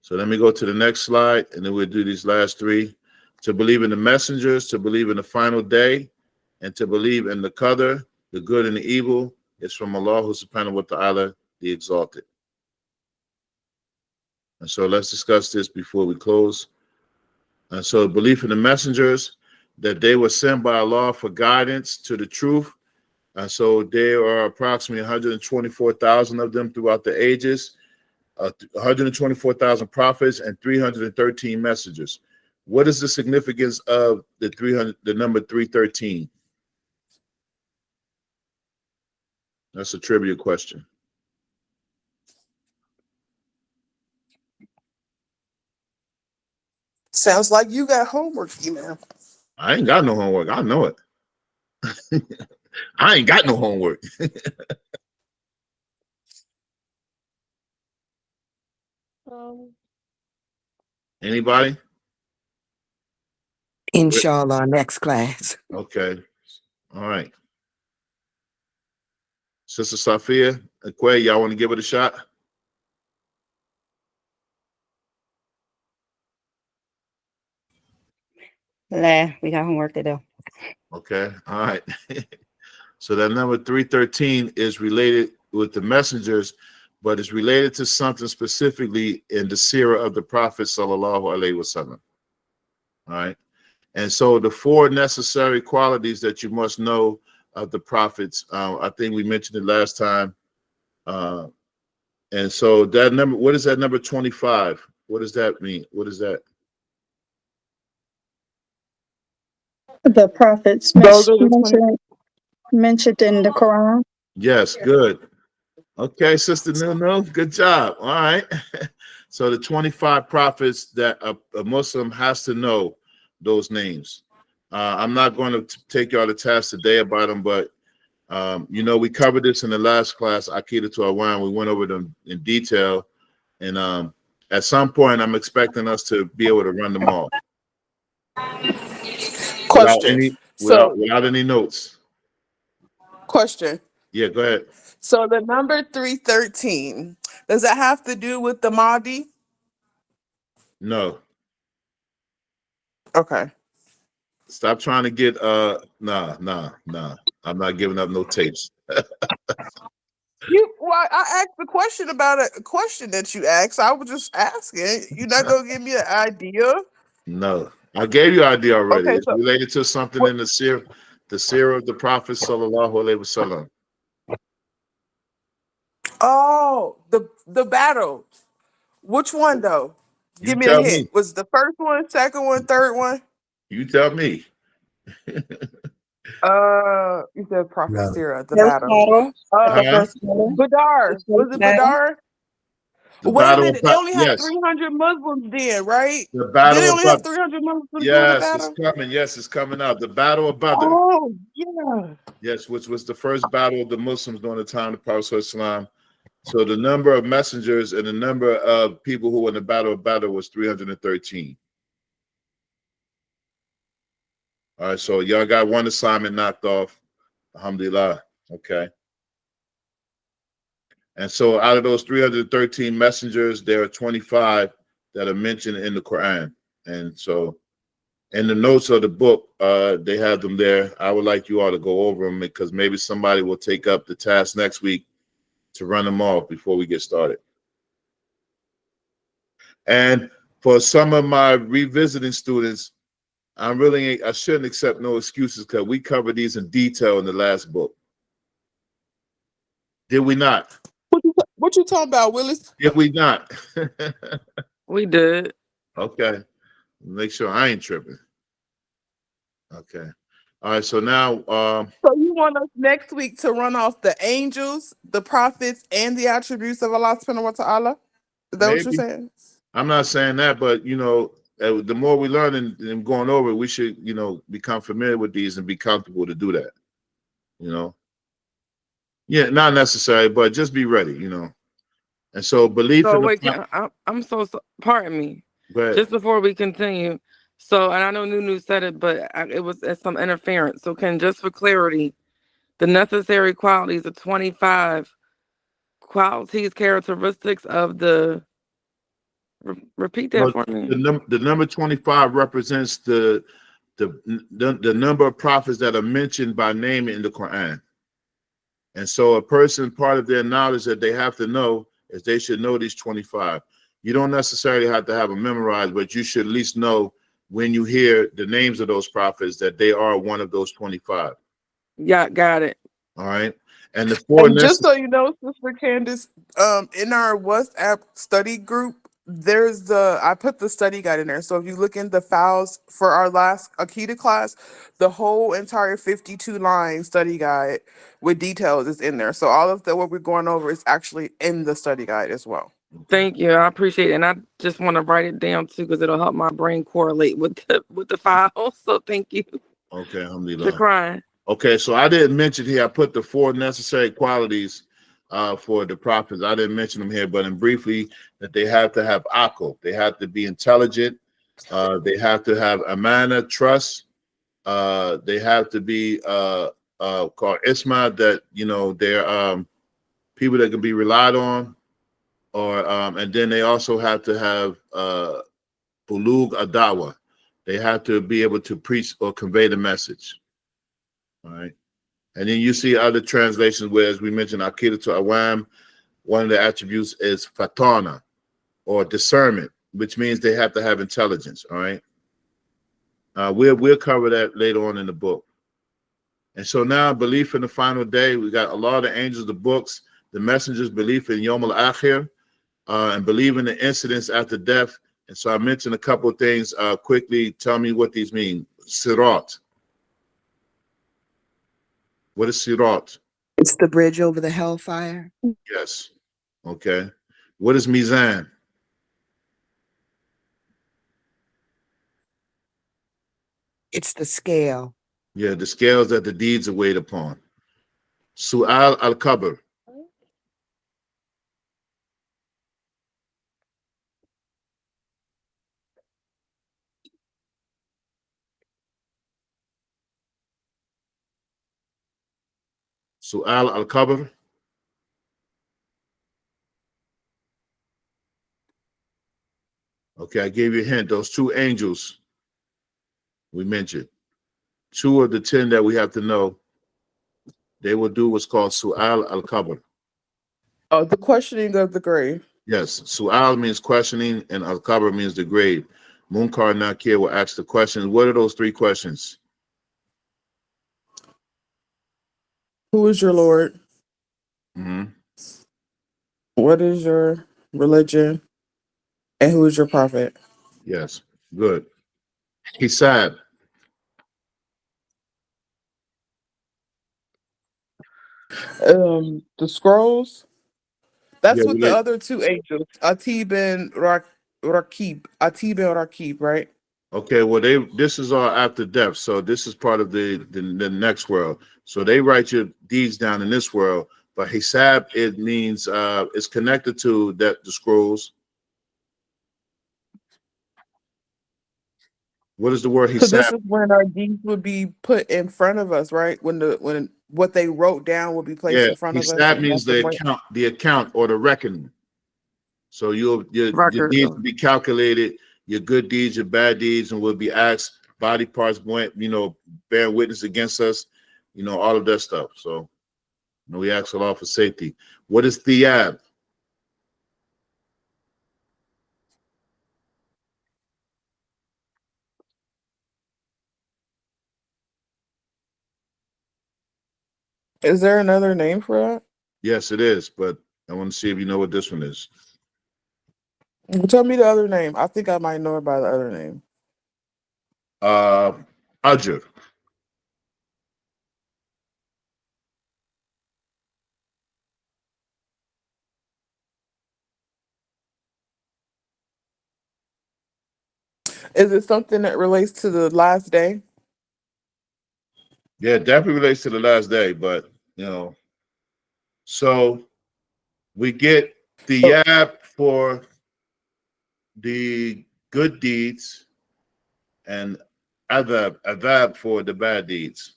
So let me go to the next slide, and then we'll do these last three. To believe in the messengers, to believe in the final day, and to believe in the qadr, the good and the evil, is from Allah subhanahu wa ta'ala, the exalted. And so let's discuss this before we close. And so belief in the messengers, that they were sent by Allah for guidance to the truth. And so there are approximately 124,000 of them throughout the ages, 124,000 prophets and 313 messengers. What is the significance of the number 313? That's a trivia question. Sounds like you got homework, email. I ain't got no homework. I know it. I ain't got no homework. Anybody? Inshallah, next class. Okay. All right. Sister Sophia, Quay, y'all want to give it a shot? La, we got homework to do. Okay. All right. So that number 313 is related with the messengers, but it's related to something specifically in the seerah of the Prophet sallallahu alaihi wasallam. All right. And so the four necessary qualities that you must know of the prophets, I think we mentioned it last time. And so that number, what is that number 25? What does that mean? What is that? The prophets Those are the 20. mentioned in the Quran. Yes, good. Okay, Sister Nuno, good job. All right. So the 25 prophets that a Muslim has to know those names. I'm not going to take y'all to task today about them, but we covered this in the last class, Aqidah to Awan. We went over them in detail, and at some point, I'm expecting us to be able to run them all. Question. Without any notes. Question. Yeah, go ahead. So the number 313, does that have to do with the Mahdi? No. Okay. Stop trying to get nah. I'm not giving up no tapes. I asked the question about a question that you asked. I was just asking. You're not gonna give me an idea? No. I gave you an idea already. Okay, It's related to something in the seerah of the Prophet sallallahu alaihi wasallam. Oh, the battle. Which one though? You Give me a tell hint. me. Was the first one, second one, third one? You tell me. You said Prophet Yeah. Sarah, the First battle. battle. The Huh? first battle. Badar. The Was first it battle. Badar? The Wait a battle minute. of They only had yes. 300 Muslims then, right? The Did battle they of only have 300 Muslims during the yes, it's battle? coming. Yes, it's coming out. The battle of Badr. Oh, yeah. Yes, which was the first battle of the Muslims during the time of the Prophet Islam. So the number of messengers and the number of people who were in the battle of Badr was 313. All right, so y'all got one assignment knocked off. Alhamdulillah. Okay. And so out of those 313 messengers, there are 25 that are mentioned in the Quran. And so in the notes of the book, they have them there. I would like you all to go over them because maybe somebody will take up the task next week to run them off before we get started. And for some of my revisiting students, I shouldn't accept no excuses because we covered these in detail in the last book. Did we not? What you talking about, Willis? Did we not? We did. Okay. Make sure I ain't tripping. Okay. All right. So now, So you want us next week to run off the angels, the prophets, and the attributes of Allah subhanahu wa ta'ala? Is that what you're maybe saying? I'm not saying that, but the more we learn and going over it, we should, become familiar with these and be comfortable to do that. Yeah, not necessary, but just be ready. And so belief So in the wait, I'm so pardon me. but Just before we continue, so and I know Nunu said it, but it was some interference. So just for clarity, the necessary qualities of 25 qualities, characteristics of the Repeat that Well, for me. the number 25 represents the number of prophets that are mentioned by name in the Quran. And so a person, part of their knowledge that they have to know is they should know these 25. You don't necessarily have to have them memorized, but you should at least know when you hear the names of those prophets that they are one of those 25. Yeah, got it. All right. And the four And just necessary. so you know, Sister Candace, in our WhatsApp study group, I put the study guide in there. So if you look in the files for our last Akita class, the whole entire 52 line study guide with details is in there. So all of what we're going over is actually in the study guide as well. Thank you. I appreciate it. And I just want to write it down too because it'll help my brain correlate with the file. So thank you. Okay, alhamdulillah. Shukran. Okay, so I didn't mention here, I put the four necessary qualities for the prophets. I didn't mention them here, but in briefly, that they have to have akal. They have to be intelligent. They have to have amana, trust. They have to be called isma, that, you know, they're people that can be relied on. Or and then they also have to have bulug adawa. They have to be able to preach or convey the message. All right. And then you see other translations where, as we mentioned, Akida to Awam, one of the attributes is fatana, or discernment, which means they have to have intelligence. All right. We'll cover that later on in the book. And so now, belief in the final day, we got a lot of the angels, the books, the messengers, belief in Yom al-Akhir, and believe in the incidents after death. And so I mentioned a couple of things quickly. Tell me what these mean. Sirat. What is Sirat? It's the bridge over the hellfire. Yes. Okay. What is Mizan? It's the scale. Yeah, the scales that the deeds are weighed upon. Su'al al-Qabr. Su'al al-Qabr. Okay, I gave you a hint. Those two angels we mentioned, two of the 10 that we have to know, they will do what's called Su'al al-Qabr. Oh, the questioning of the grave. Yes, Su'al means questioning, and al-Qabr means the grave. Munkar and Nakir will ask the questions. What are those three questions? Who is your Lord? Mm-hmm. What is your religion? And who is your prophet? Yes, good. Hisab. The scrolls. That's Yeah, what the other two angels, Atib and Rakib. Atib and Rakib, right? okay, well, this is all after death, so this is part of the next world. So they write your deeds down in this world, but Hisab, it means it's connected to the scrolls. What is the word So this Hisab? is when our deeds would be put in front of us, right? When what they wrote down would be placed Yeah, in front of us. Hisab And means that's the point. the account or the reckoning. So your Record. deeds will be calculated, your good deeds, your bad deeds, and will be asked. Body parts went, bearing witness against us, all of that stuff. So we ask Allah for safety. What is Thiyab? Is there another name for that? Yes, it is, but I want to see if you know what this one is. Tell me the other name. I think I might know it by the other name. Ajr. Is it something that relates to the last day? Yeah, it definitely relates to the last day, but so we get Oh, Thiyab for the good deeds and adab for the bad deeds.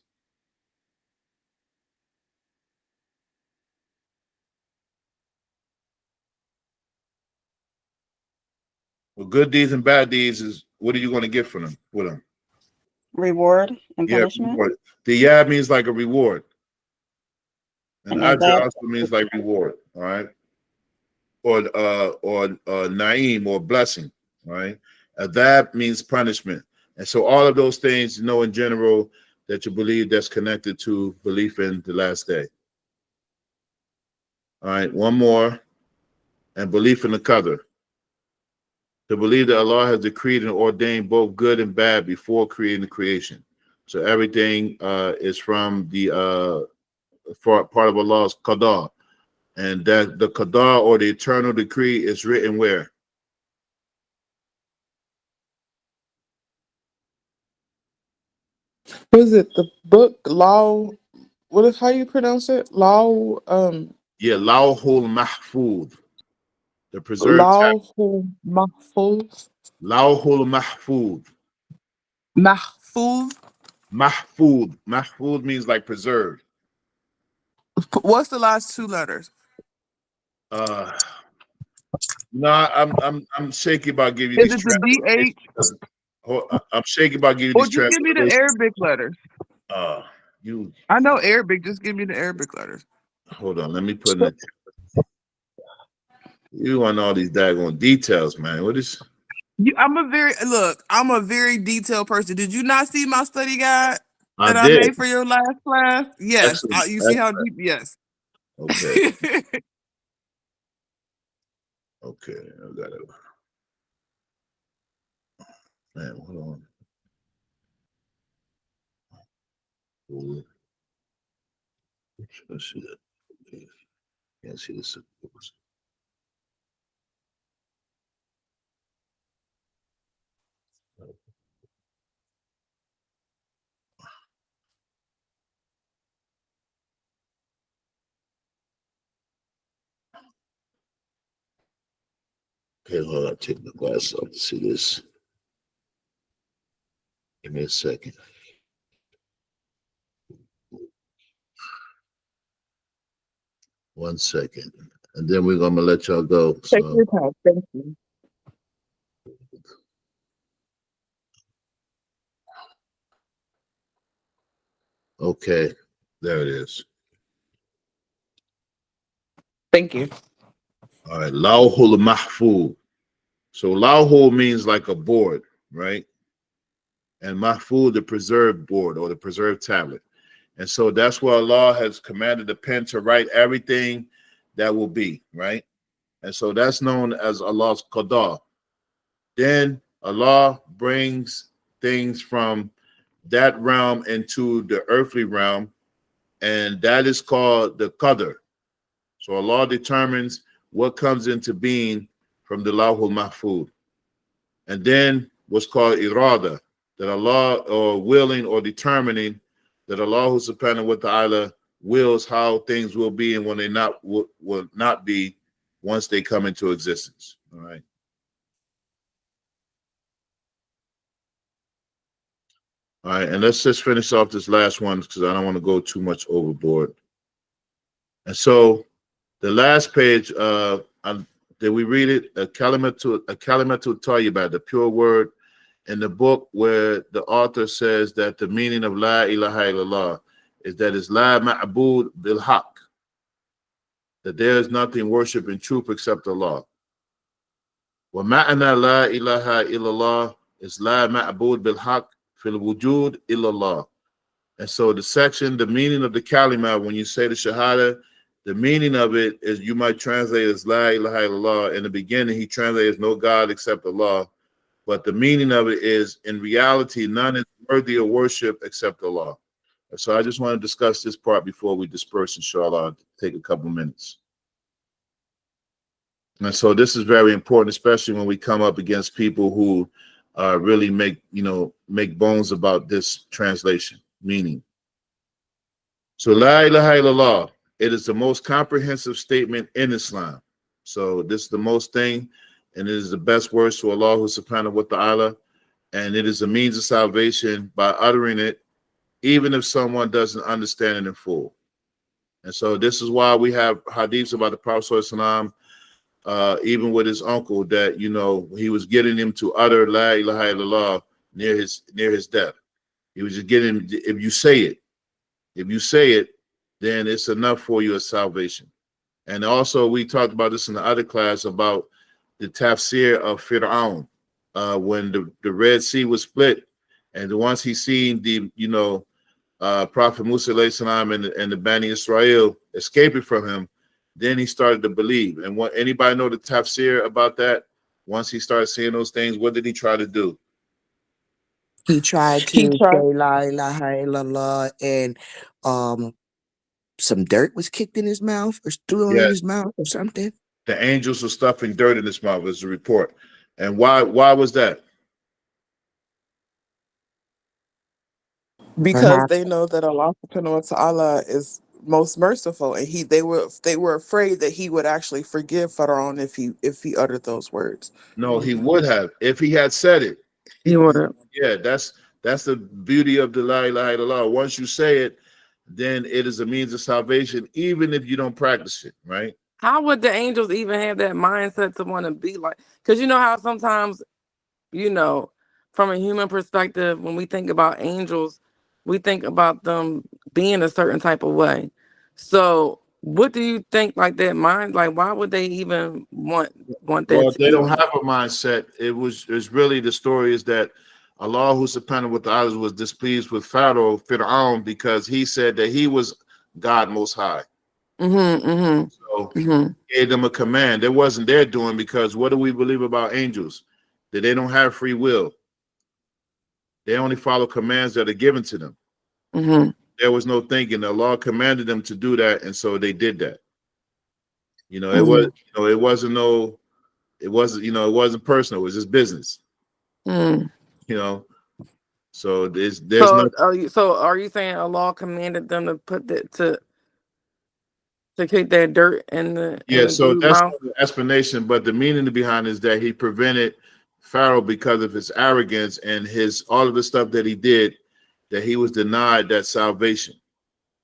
Well, good deeds and bad deeds is what are you going to get from them? With them? Reward and Yeah, punishment. reward. The yab means like a reward, and And ajr adab. also means like reward. All right, or naim or blessing. All right, adab means punishment, and so all of those things, in general, that you believe that's connected to belief in the last day. All right, one more, and belief in the qadr. To believe that Allah has decreed and ordained both good and bad before creating the creation. So everything is from the part of Allah's qadar, and that the qadar or the eternal decree is written where? What is it? The book Law. What is how you pronounce it? Law. Yeah, Lawhul Mahfud, the preserved tablet. Law Mahfuz. Lawhul Mahfud. Mahfuz. Mahfud means like preserved. What's the last two letters? Uh no, I'm shaky about giving you Is these it the translations. DH? I'm shaky about giving you Or these just give me the translations. Arabic letters. You I know Arabic. Just give me the Arabic letters. hold on, let me put in the you want all these daggone details, man. What is I'm a very detailed person. Did you not see my study guide I that I did. made for your last class? Yes. Excellent. You see how Excellent. deep? Yes. Okay. Okay. I got it. Man, hold on. Let's see that. Can't see this. Okay, hold on. Take my glasses off to see this. Give me a second. One second. And then we're gonna let y'all go. Take So your time. Thank you. okay, there it is. Thank you. All right, Lawhul Mahfud. So Lawhul means like a board, right? And Mahfud, the preserved board or the preserved tablet. And so that's where Allah has commanded the pen to write everything that will be, right? And so that's known as Allah's qadar. Then Allah brings things from that realm into the earthly realm, and that is called the qadr. So Allah determines what comes into being from the Lawhul Mahfud. And then what's called irada, that Allah or willing or determining that Allah subhanahu wa ta'ala wills how things will be and when they will not be once they come into existence. All right. All right, and let's just finish off this last one because I don't want to go too much overboard. And so the last page, did we read it? A kalimatu tayyiba, the pure word, in the book where the author says that the meaning of La ilaha illallah is that it's La ma'bud bil haq, that there is nothing worship in truth except Allah. Wa ma'ana La ilaha illallah is La ma'bud bil haq fil wujud illallah. And so the meaning of the kalima, when you say the shahada, the meaning of it is you might translate as La ilaha illallah. In the beginning, he translates no God except Allah. But the meaning of it is, in reality, none is worthy of worship except Allah. So I just want to discuss this part before we disperse, inshallah. Take a couple minutes. And so this is very important, especially when we come up against people who really make bones about this translation meaning. So La ilaha illallah, it is the most comprehensive statement in Islam. So this is the most thing, and it is the best words to Allah subhanahu wa ta'ala, and it is a means of salvation by uttering it, even if someone doesn't understand it in full. And so this is why we have hadiths about the Prophet sallallahu alaihi wasallam even with his uncle, that he was getting him to utter la ilaha illallah near his death. He was just getting, if you say it, then it's enough for you as salvation. And also, we talked about this in the other class about the tafsir of Fir'aun, when the Red Sea was split, and once he seen the Prophet Musa alayhi salam and the Bani Israel escaping from him, then he started to believe. And what anybody know the tafsir about that? Once he started seeing those things, what did he try to do? He tried He to tried. say la ilaha illallah, and some dirt was kicked in his mouth or thrown in Yeah, his mouth or something. the angels were stuffing dirt in his mouth, is the report. And why was that? Because Perhaps they know that Allah subhanahu wa ta'ala is most merciful, and they were afraid that he would actually forgive Pharaoh if he uttered those words. No, he would have if he had said it. You would. Yeah, that's the beauty of the la ilaha illallah. Once you say it, then it is a means of salvation, even if you don't practice it, right? How would the angels even have that mindset to want to be like? Because you know how sometimes, from a human perspective, when we think about angels, we think about them being a certain type of way. So, what do you think, like that mind? Like, why would they even want that Well, to they be? don't have a mindset. It's really the story is that Allah who subhanahu wa ta'ala was displeased with Fir'aun, because he said that he was God most high. So he gave them a command. It wasn't their doing, because what do we believe about angels? That they don't have free will. They only follow commands that are given to them. There was no thinking. Allah commanded them to do that, and so they did that. It wasn't personal. It was just business. You know, so there's no. Are you saying Allah commanded them to put that to kick that dirt in Yeah, the so dude's that's mouth? the explanation, but the meaning behind is that he prevented Pharaoh because of his arrogance and all of the stuff that he did, that he was denied that salvation.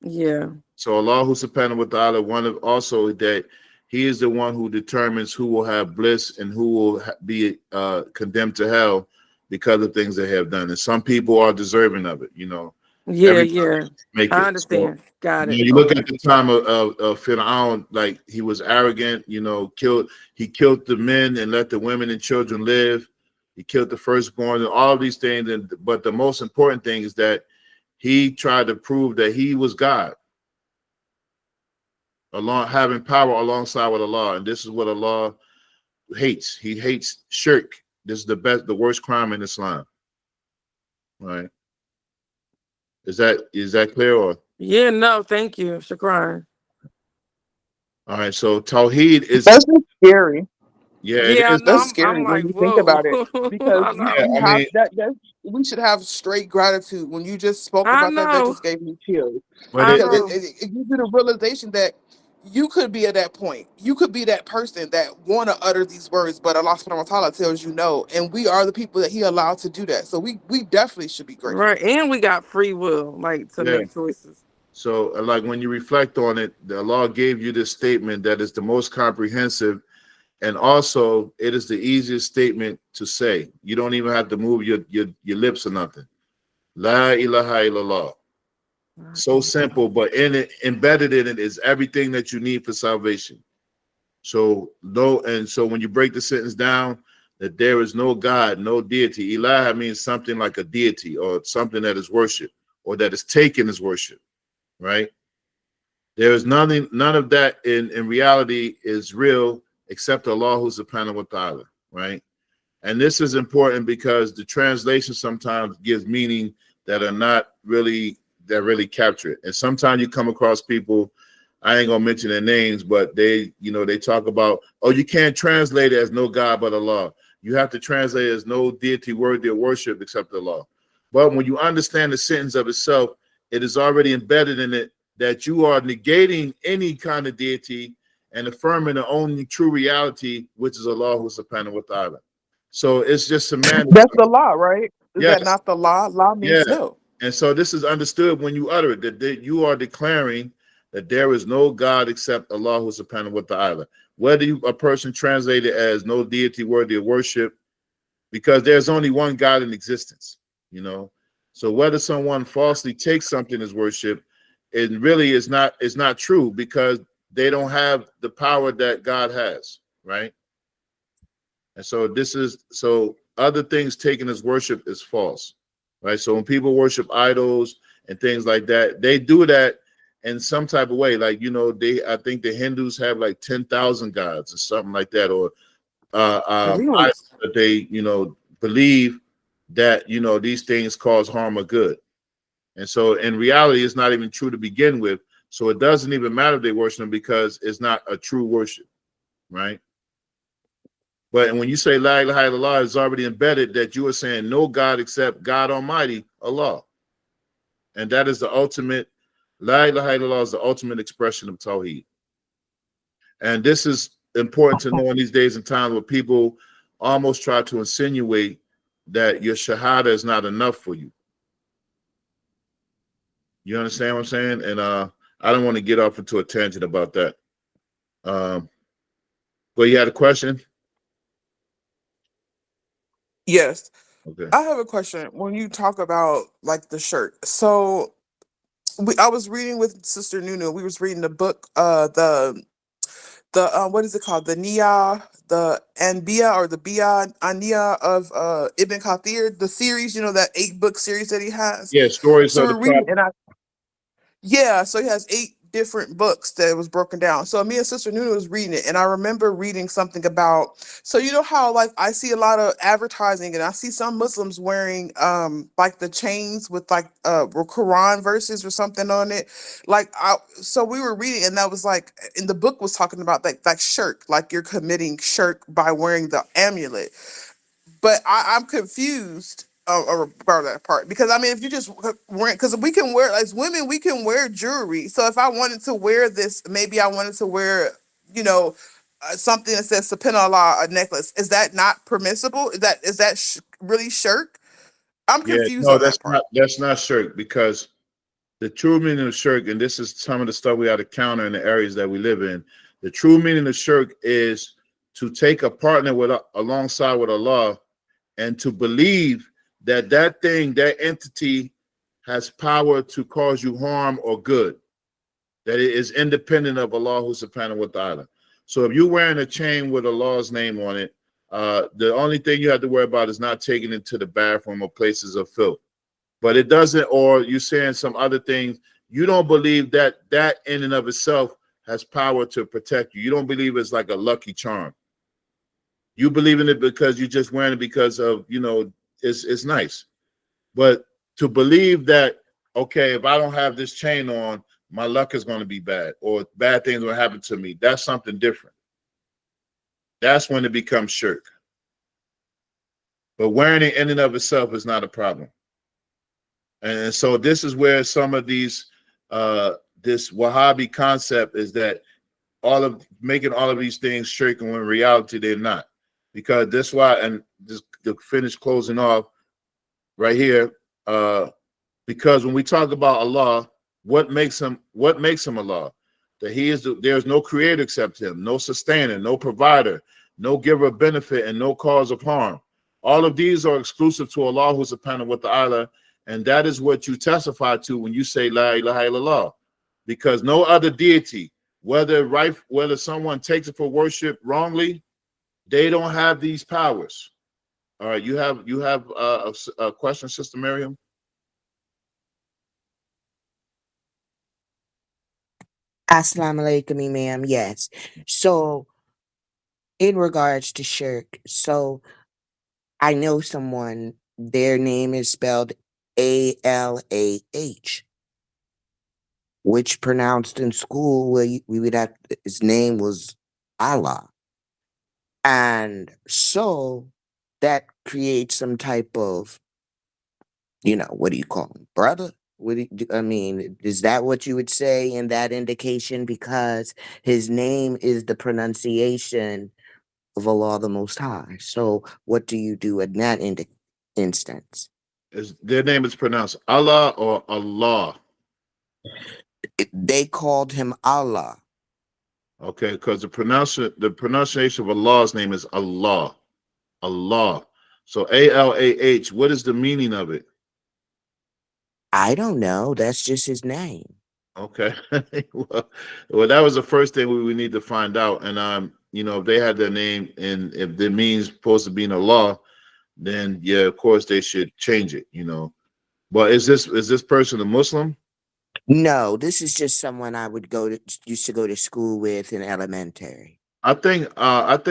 Yeah. So Allah subhanahu wa ta'ala, one of also that he is the one who determines who will have bliss and who will be condemned to hell because of things they have done. And some people are deserving of it, Yeah. make I it. So understand. Got it. you look Okay. at the time of Fir'aun, like he was arrogant, he killed the men and let the women and children live. He killed the firstborn and all of these things. But the most important thing is that he tried to prove that he was God, having power alongside with Allah. And this is what Allah hates. He hates shirk. This is the worst crime in Islam. Right? Is that clear? Or Yeah, no, thank you. Shukran. all right, so Tawheed is, That's just scary. yeah, it Yeah, I is. know. That's I'm scary when like, you think whoa. about it, because I Yeah, know. we I have mean, that we should have straight gratitude. When you just spoke I about that, that know. just gave me chills, but I it, because it know. it gives you the realization that you could be at that point. You could be that person that want to utter these words, but Allah subhanahu wa ta'ala tells you no. And we are the people that He allowed to do that. So we definitely should be grateful. Right. And we got free will, like to yeah. make choices. So, like when you reflect on it, the Allah gave you this statement that is the most comprehensive, and also it is the easiest statement to say. You don't even have to move your lips or nothing. La ilaha illallah. So simple, but in it, embedded in it, is everything that you need for salvation. So so when you break the sentence down, that there is no God, no deity. Ilaha means something like a deity or something that is worship or that is taken as worship, right? There is none of that in reality is real except Allah subhanahu wa ta'ala, right? And this is important because the translation sometimes gives meaning that are not really that really capture it. And sometimes you come across people, I ain't gonna mention their names, but they talk about, oh, you can't translate it as no God but Allah. You have to translate it as no deity worthy of worship except Allah. But when you understand the sentence of itself, it is already embedded in it that you are negating any kind of deity and affirming the only true reality, which is Allah subhanahu wa ta'ala. So it's just semantics. That's the law, right? Is Yes, that not the law? Law yeah. means no. And so this is understood when you utter it, that you are declaring that there is no God except Allah subhanahu wa ta'ala. Whether a person translate it as no deity worthy of worship, because there's only one God in existence, you know. So whether someone falsely takes something as worship, it really is not true, because they don't have the power that God has, right? And so other things taken as worship is false, right? So when people worship idols and things like that, they do that in some type of way. Like, I think the Hindus have like 10,000 gods or something like that, or Really? idols that they, believe that, these things cause harm or good. And so in reality, it's not even true to begin with. So it doesn't even matter if they worship them, because it's not a true worship, right? But when you say La ilaha illallah, it's already embedded that you are saying no God except God Almighty, Allah. And that is the ultimate, La ilaha illallah is the ultimate expression of Tawheed. And this is important to know in these days and times where people almost try to insinuate that your Shahada is not enough for you. You understand what I'm saying? And I don't want to get off into a tangent about that. But you had a question? Yes. Okay. I have a question. When you talk about like the shirt, so I was reading with Sister Nunu. We was reading the book, the what is it called? The Nia, the Anbiya, or the Bia Ania of Ibn Kathir, the series. That 8-book series that he has. Yeah, stories So of the we're reading, prophet. and yeah, so he has 8 different books that was broken down. So me and Sister Nuna was reading it, and I remember reading something about. So you know how like I see a lot of advertising, and I see some Muslims wearing like the chains with like Quran verses or something on it. So we were reading, and that was like, in the book was talking about like shirk, like you're committing shirk by wearing the amulet. But I'm confused about that part, because I mean, if you just wear, because we can wear, as women, we can wear jewelry. So if I wanted to wear this, maybe I wanted to wear, something that says subhanallah, a necklace. Is that not permissible? Is that really shirk? I'm Yeah, confused no, on that part. that's not shirk, because the true meaning of shirk, and this is some of the stuff we have to counter in the areas that we live in. The true meaning of shirk is to take a partner alongside with Allah, and to believe that that thing, that entity, has power to cause you harm or good, that it is independent of Allah subhanahu wa ta'ala. So if you're wearing a chain with Allah's name on it, the only thing you have to worry about is not taking it to the bathroom or places of filth. But it doesn't, or you're saying some other things, you don't believe that that in and of itself has power to protect you. You don't believe it's like a lucky charm. You believe in it because you're just wearing it because of, it's nice. But to believe that, okay, if I don't have this chain on, my luck is going to be bad, or bad things will happen to me, that's something different. That's when it becomes shirk. But wearing it in and of itself is not a problem. And so this is where some of these, this Wahhabi concept is that making all of these things shirk, when in reality they're not. Because that's why, and just to finish closing off right here, because when we talk about Allah, what makes him Allah? That there's no creator except him, no sustainer, no provider, no giver of benefit, and no cause of harm. All of these are exclusive to Allah subhanahu wa ta'ala, and that is what you testify to when you say La ilaha illallah. Because no other deity, whether someone takes it for worship wrongly, they don't have these powers. All right, you have a question, Sister Miriam? Assalamu alaikum, ma'am. Yes. So, in regards to shirk, so I know someone, their name is spelled Alah, which pronounced in school, we would have, his name was Allah. And so that creates some type of, what do you call him? Brother? I mean, is that what you would say in that indication? Because his name is the pronunciation of Allah the Most High. So what do you do in that instance? Their name is pronounced Allah or Allah? They called him Allah. Okay, because the pronunciation of Allah's name is Allah. Allah. So Allah. What is the meaning of it? I don't know. That's just his name. Okay. well, that was the first thing we need to find out. And if they had their name and if the means supposed to be in Allah, then yeah, of course they should change it, But is this person a Muslim? No, this is just someone I would used to go to school with in elementary. I think Allah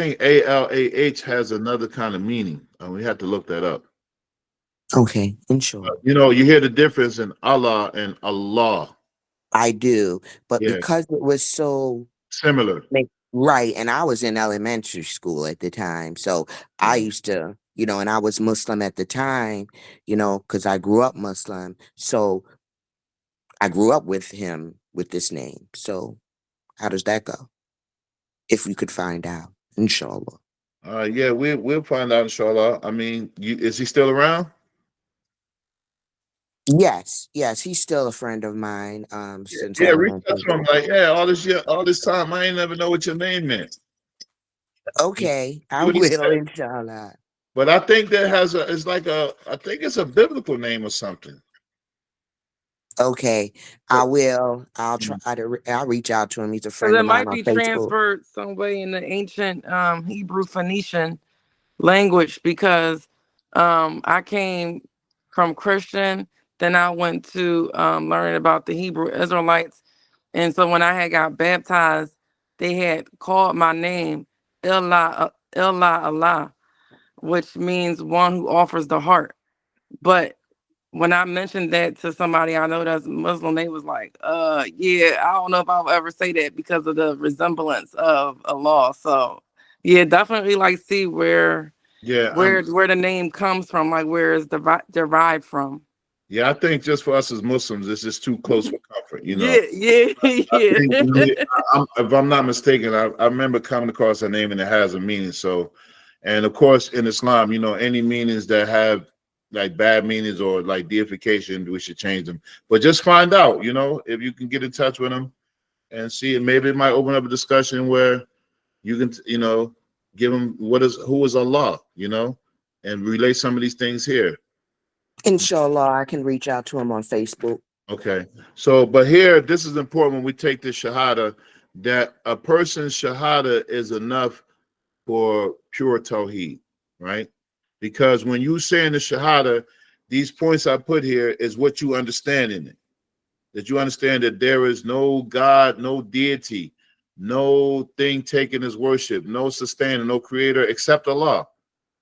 has another kind of meaning. We have to look that up. Okay, inshallah. You hear the difference in Allah and Allah. I do, but Yeah, because it was so similar. right, and I was in elementary school at the time, so I Right. used to, and I was Muslim at the time, because I grew up Muslim, so I grew up with him with this name. So how does that go? If we could find out, inshallah. Yeah, we'll find out, inshallah. I mean, is he still around? Yes, he's still a friend of mine. Since Yeah, reach out elementary. to him like, yeah, all this time, I ain't never know what your name meant. Okay, I What he will, said. inshallah. But I think that I think it's a biblical name or something. Okay, I will. I'll try I'll reach out to him. He's a Because friend it of mine might on be Facebook. transferred some way in the ancient Hebrew Phoenician language, because I came from Christian, then I went to learn about the Hebrew Israelites. And so when I had got baptized, they had called my name Allah, which means one who offers the heart. But when I mentioned that to somebody I know that's Muslim, they was like, yeah, I don't know if I'll ever say that because of the resemblance of Allah. So yeah, definitely like see where Yeah, where the name comes from, like where it's derived from. yeah. I think just for us as Muslims, it's just too close for comfort. Yeah, yeah, I think yeah. if I'm not mistaken, I remember coming across a name and it has a meaning. So, and of course, in Islam, any meanings that have like bad meanings or like deification, we should change them. But just find out, if you can get in touch with them and see, and maybe it might open up a discussion where you can, give them who is Allah, and relate some of these things here. Inshallah, I can reach out to him on Facebook. Okay. So, but here, this is important when we take this shahada, that a person's shahada is enough for pure tawheed, right? Because when you say in the shahada, these points I put here is what you understand in it. That you understand that there is no God, no deity, no thing taken as worship, no sustainer, no creator except Allah.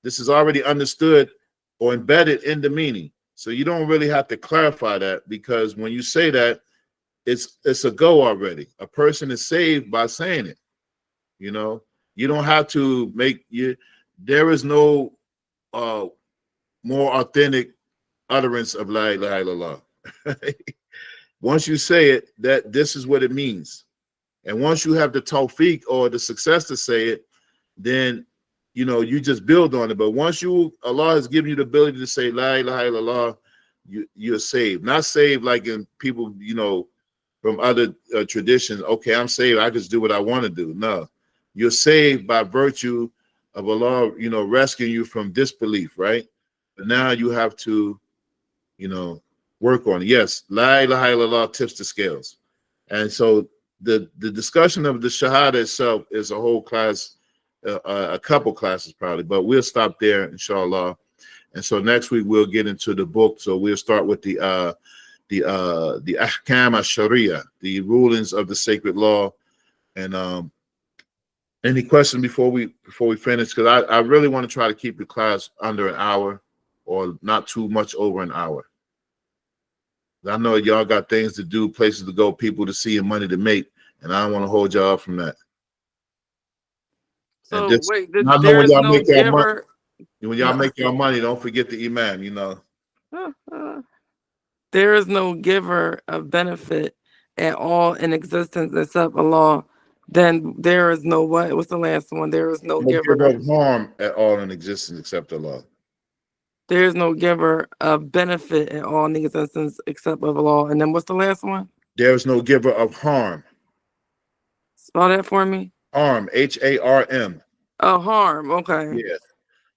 This is already understood or embedded in the meaning. So you don't really have to clarify that, because when you say that, it's a go already. A person is saved by saying it. You don't have to there is no more authentic utterance of la ilaha illallah. Once you say it, that this is what it means. And once you have the tawfiq or the success to say it, then you just build on it. But once Allah has given you the ability to say la ilaha illallah, you're saved. Not saved like in people, from other traditions. Okay, I'm saved, I just do what I want to do. No, you're saved by virtue of Allah, rescuing you from disbelief, right? But now you have to, work on it. Yes, la ilaha illallah tips the scales. And so the discussion of the shahada itself is a whole class, a couple classes probably, but we'll stop there, inshallah. And so next week we'll get into the book. So we'll start with the ahkam al-sharia, the rulings of the sacred law. And any questions before we finish? Because I really want to try to keep the class under an hour or not too much over an hour. I know y'all got things to do, places to go, people to see, and money to make, and I don't want to hold y'all up from that. So And this, wait, I know there when is y'all no make y'all money, giver. when y'all make y'all money, don't forget the imam. There is no giver of benefit at all in existence except Allah. Then there is no what? What's the last one? There is no No giver. giver of harm at all in existence except Allah. There is no giver of benefit at all in existence except of Allah. And then what's the last one? There is no giver of harm. Spell that for me. Harm, Harm. Oh, harm. Okay. Yeah.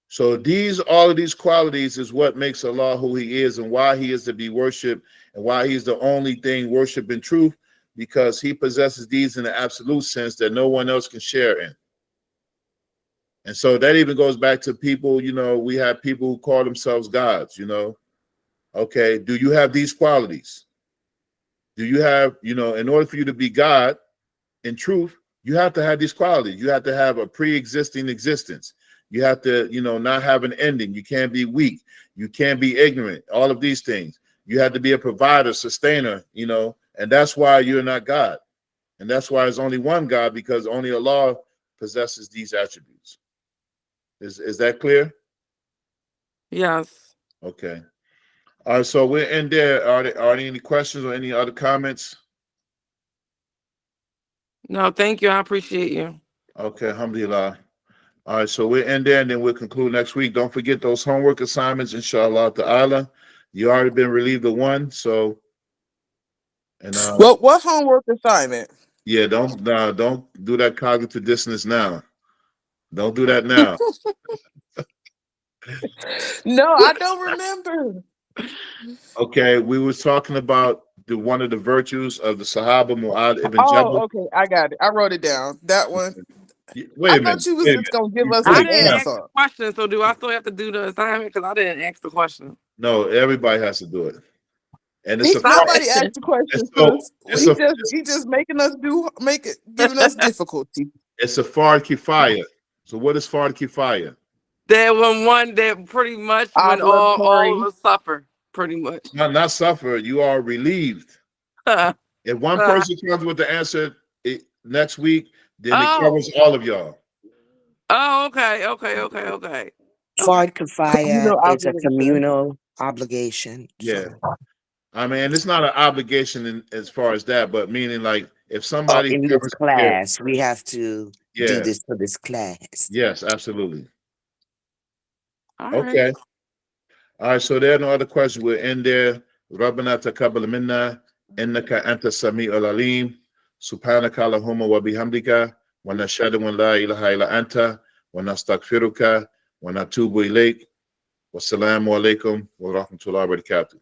So all of these qualities is what makes Allah who He is and why He is to be worshipped and why He's the only thing worshipped in truth, because He possesses these in the absolute sense that no one else can share in. And so that even goes back to people, we have people who call themselves gods, Okay, do you have these qualities? Do you have, in order for you to be God in truth, you have to have these qualities. You have to have a pre-existing existence. You have to, not have an ending. You can't be weak. You can't be ignorant. All of these things. You have to be a provider, sustainer, and that's why you're not God. And that's why there's only one God, because only Allah possesses these attributes. Is that clear? Yes. Okay. All right, so we're in there. Are there any questions or any other comments? No, thank you. I appreciate you. Okay, alhamdulillah. All right, so we're in there, and then we'll conclude next week. Don't forget those homework assignments, inshallah ta'ala. You already been relieved of one, so What homework assignment? yeah, don't do that cognitive dissonance now. Don't do that now. No, I don't remember. Okay, we was talking about one of the virtues of the Sahaba Mu'adh ibn Oh, Jabal. okay, I got it. I wrote it down. That one. Wait I a minute. thought you was Wait a just minute. gonna give You us put I an it didn't down. ask the answer. question, so do I still have to do the assignment? Because I didn't ask the question. No, everybody has to do it, and it's a Stop Nobody it. asked the question, it's so sis. it's a He just making us giving us difficulty. it's a fard kifaya. So what is fard kifaya? That one that pretty much when all Obligatory. of us suffer, pretty much. Not suffer. You are relieved. If one person comes with the answer next week, then it Oh. covers all of y'all. Oh, okay. Fard kafaya is a Obligation. communal obligation. Yeah. So, I mean, it's not an obligation as far as that, but meaning like if somebody in this covers here, class, we have to do yeah, this for this class. yes, absolutely. All right. Okay. All right. So there are no other questions. We're in there. ربنا تقبل منا إنك أنت السميع العليم سبحانك اللهم وبحمدك ونشهد أن لا إله إلا أنت ونستغفرك ونتوب إليك والسلام عليكم ورحمة الله وبركاته.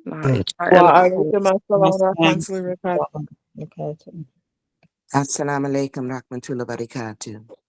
Waalaikum assalam warahmatullahi wabarakatuh. Assalamu alaikum rahmatullahi barakatuh.